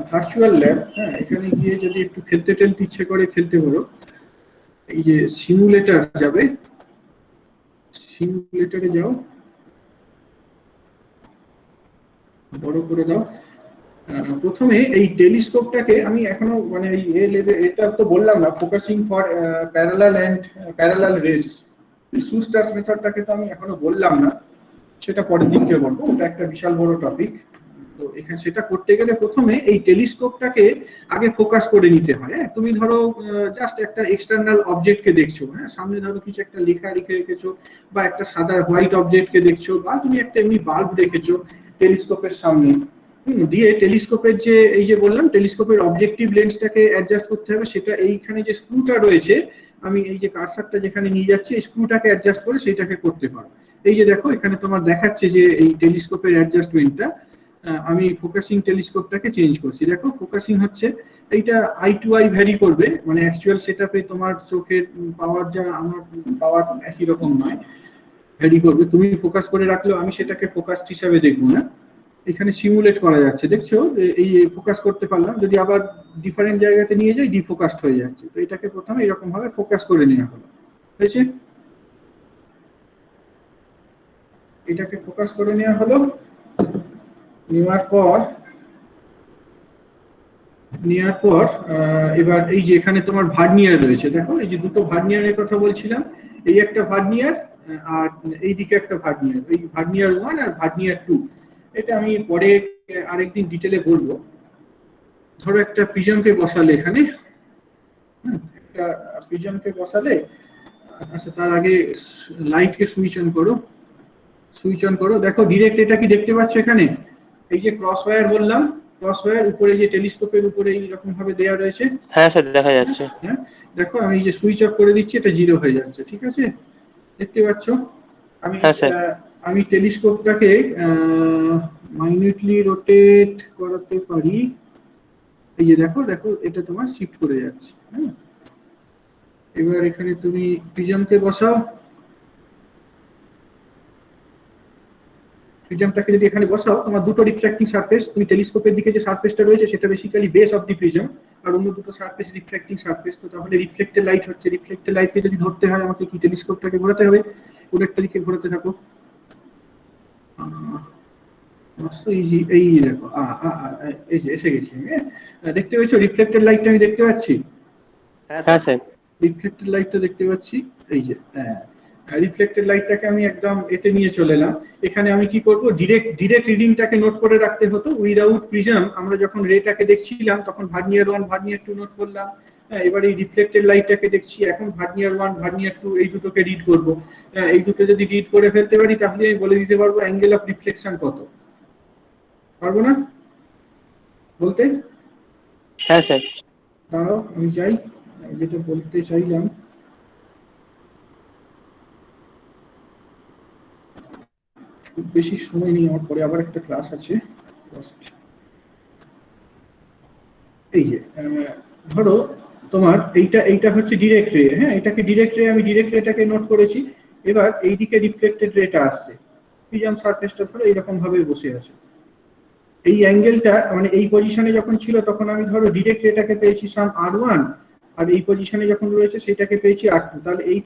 [SPEAKER 1] ভার্চুয়াল ল্যাব। হ্যাঁ, এখানে গিয়ে যদি একটু খেলতে ইচ্ছে করে খেলতে পারো। এই যে সিমুলেটর যাবে, সিমুলেটরে যাও, বড় করে দাও। প্রথমে এই টেলিস্কোপটাকে আমি এখনো মানে এই এ লেভেল এটা তো বললাম না, ফোকাসিং ফর প্যারালাল রেজ, সুস্টার্স মেথডটাকে তো আমি এখনো বললাম না, সেটা পরের দিকে বলবো, ওটা একটা বিশাল বড় টপিক। তো এখানে সেটা করতে গেলে প্রথমে এই টেলিস্কোপটাকে আগে ফোকাস করে নিতে হয়। হ্যাঁ, তুমি ধরো জাস্ট একটা এক্সটার্নাল অবজেক্টকে দেখছো, হ্যাঁ, সামনে ধরো কিছু একটা লেখা লিখে রেখেছো, বা একটা সাদা হোয়াইট অবজেক্টকে দেখছো, বা তুমি একটা এমনি বাল্ব দেখেছো টেলিস্কোপের সামনে। দিয়ে টেলিস্কোপের যে এই যে বললাম টেলিস্কোপের অবজেক্টিভ লেন্সটাকে অ্যাডজাস্ট করতে হবে, সেটা এইখানে যে স্ক্রুটা রয়েছে আমি এই যে কার্সারটা যেখানে নিয়ে যাচ্ছি এই স্ক্রুটাকে অ্যাডজাস্ট করে সেইটাকে করতে পারো। এই যে দেখো এখানে তোমার দেখাচ্ছে যে এই টেলিস্কোপের অ্যাডজাস্টমেন্টটা আমি ফোকাসিং টেলিস্কোপটাকে চেঞ্জ করছি, দেখো ফোকাসিং হচ্ছে এইটা আই টু আই ভ্যারি করবে, মানে অ্যাকচুয়াল সেটআপে তোমার চোখের পাওয়ার যা আমার পাওয়ার একই রকম নয়, ভ্যারি করবে। তুমি ফোকাস করে রাখলেও আমি সেটাকে ফোকাসড হিসাবে দেখবো না, এখানে সিমুলেট করা যাচ্ছে, দেখছো এই ফোকাস করতে পারলাম, যদি আবার ডিফারেন্ট জায়গাতে নিয়ে যাই ডিফোকাসড হয়ে যাচ্ছে। তো এটাকে প্রথমে এরকম ভাবে ফোকাস করে নেওয়া হলো, হয়েছে, এটাকে ফোকাস করে নেওয়া হলো। নেওয়ার পর এবার এই যে এখানে তোমার ভার্নিয়ার রয়েছে, দেখো এই যে দুটো ভার্নিয়ারের কথা বলছিলাম, এই একটা ভার্নিয়ার আর এই দিকে একটা ভার্নিয়ার, এই ভার্নিয়ার 1 আর ভার্নিয়ার 2, এটা আমি পরে আরেকদিন ডিটেলে বলবো। ধরো একটা প্রিজমকে বসালে এখানে, একটা প্রিজমকে বসালে, আচ্ছা তার আগে লাইটকে সুইচ অন করো, দেখো ডিরেক্ট এটা কি দেখতে পাচ্ছ এখানে, এই যে ক্রস ওয়্যার বললাম, ক্রস ওয়্যার উপরে যে টেলিস্কোপের উপরে এইরকম ভাবে দেওয়া রয়েছে,
[SPEAKER 4] হ্যাঁ স্যার দেখা যাচ্ছে।
[SPEAKER 1] হ্যাঁ দেখো আমি এই যে সুইচ অফ করে দিচ্ছি, এটা 0 হয়ে যাচ্ছে, ঠিক আছে, দেখতে পাচ্ছ। আমি টেলিস্কোপটাকে মাইনিউটলি রোটেট করাতে পারি, এই যে দেখো এটা তোমার শিফট করে যাচ্ছে। হ্যাঁ এবার এখানে তুমি প্রিজমকে বসাও, প্রিজমটাকে যদি এখানে বসাও, তোমার দুটো রিফ্লেক্টিং সারফেস, তুমি টেলিস্কোপের দিকে যে সারফেসটা রয়েছে সেটা basically base of the prism, আর অন্য দুটো সারফেস রিফ্লেক্টিং সারফেস। তো তাহলে রিফ্লেক্টেড লাইট হচ্ছে, রিফ্লেক্টেড লাইটকে যদি ধরতে হয় আমাকে কি টেলিস্কোপটাকে ঘোরাতে হবে, উল্টো দিকে ঘোরাতে থাকো, এই দেখো এই যে এসে গেছি, দেখতে পাচ্ছ রিফ্লেক্টেড লাইটটা আমি দেখতে পাচ্ছি,
[SPEAKER 4] হ্যাঁ স্যার
[SPEAKER 1] রিফ্লেক্টেড লাইটটা দেখতে পাচ্ছি, এই যে রিফ্লেক্টেড লাইটটাকে আমি একদম এতে নিয়ে চলে এলাম। এখানে আমি কি করব, ডিরেক্ট রিডিংটাকে নোট করে রাখতে হতো উইদাউট প্রিজম, আমরা যখন রেটাকে দেখছিলাম তখন ভার্নিয়ার 1 ভার্নিয়ার 2 নোট করলাম, এবার এই রিফ্লেক্টেড লাইটটাকে দেখছি, এখন ভার্নিয়ার 1 ভার্নিয়ার 2 এই দুটোকে রিড করব। এই দুটো যদি রিড করে ফেলতে পারি তাহলে আমি বলে দিতে পারবো অ্যাঙ্গেল অফ রিফ্লেকশন কত, পারবো না বলতে?
[SPEAKER 4] হ্যাঁ স্যার।
[SPEAKER 1] দাঁড়াও আমি যাই, যেটা বলতে চাইলাম, খুব বেশি সময় নেই আমার, পরে আবার একটা ক্লাস আছে। এই যে ধরো তোমার এইটা হচ্ছে ডিরেক্ট রে, হ্যাঁ এটাকে ডিরেক্ট রে, আমি ডিরেক্ট রেটাকে নোট করেছি। এবার এইদিকে রিফ্লেক্টেড রেটা আসছে, প্রিজম সারফেসটা ধরো এইরকম ভাবে বসে আছে, এই অ্যাঙ্গেলটা মানে এই পজিশনে যখন ছিল তখন আমি ধরো ডিরেক্ট রেটাকে পেয়েছি সাম r1, আর এই পজিশনে যখন রয়েছে সেটাকে পেয়েছি r2, তাহলে এই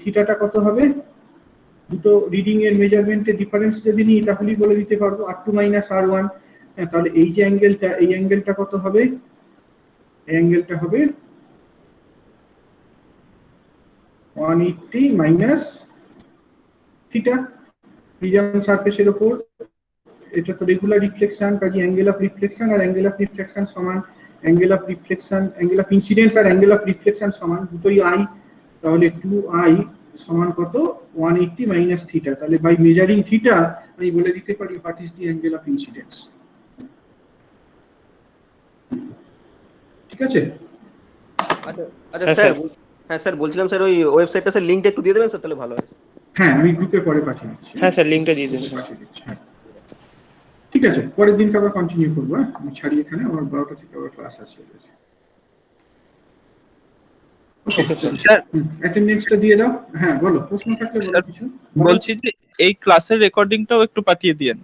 [SPEAKER 1] থিটাটা কত হবে, দুটো রিডিং এর মেজারমেন্টের ডিফারেন্স যদি নিই তাহলেই বলে দিতে পারবো r2 - r1। তাহলে এই যে অ্যাঙ্গেলটা, এই অ্যাঙ্গেলটা কত হবে, এই অ্যাঙ্গেলটা হবে 180 মাইনাস থিটা, প্রিজম সারফেসের উপর, এটা তো রেগুলার রিফ্লেকশন, কাজে অ্যাঙ্গেল অফ রিফ্লেকশন আর অ্যাঙ্গেল অফ রিফ্লেকশন সমান angle of reflection, angle of incidence আর অ্যাঙ্গেল অফ রিফ্লেকশন সমান দুটোই আই, তাহলে 2i সমান কত 180 মাইনাস থিটা, তাহলে বাই মেজারিং থিটা আমি বলে দিতে পারি what is the angle of incidence, ঠিক আছে?
[SPEAKER 3] আচ্ছা স্যার, হ্যাঁ স্যার বলছিলাম স্যার ওই ওয়েবসাইটটা স্যার লিংকটা একটু দিয়ে দেবেন স্যার, তাহলে ভালো হয়।
[SPEAKER 1] হ্যাঁ আমি গ্রুপে পরে পাঠিয়ে দিচ্ছি।
[SPEAKER 4] হ্যাঁ স্যার লিংকটা দিয়ে দেবেন।
[SPEAKER 1] পাঠিয়ে দিচ্ছি, হ্যাঁ ঠিক আছে, পরের দিনকে আবার কন্টিনিউ করবো। আমি ছাড়ি এখানে, আমার 12টা থেকে আবার ক্লাস আছে।
[SPEAKER 4] স্যার
[SPEAKER 1] অ্যাটেন্ডেন্সটা দিয়ে দাও। হ্যাঁ বলো, প্রশ্ন থাকলে বলো কিছু।
[SPEAKER 5] বলছি যে এই ক্লাসের রেকর্ডিংটাও একটু পাঠিয়ে দিয়েন।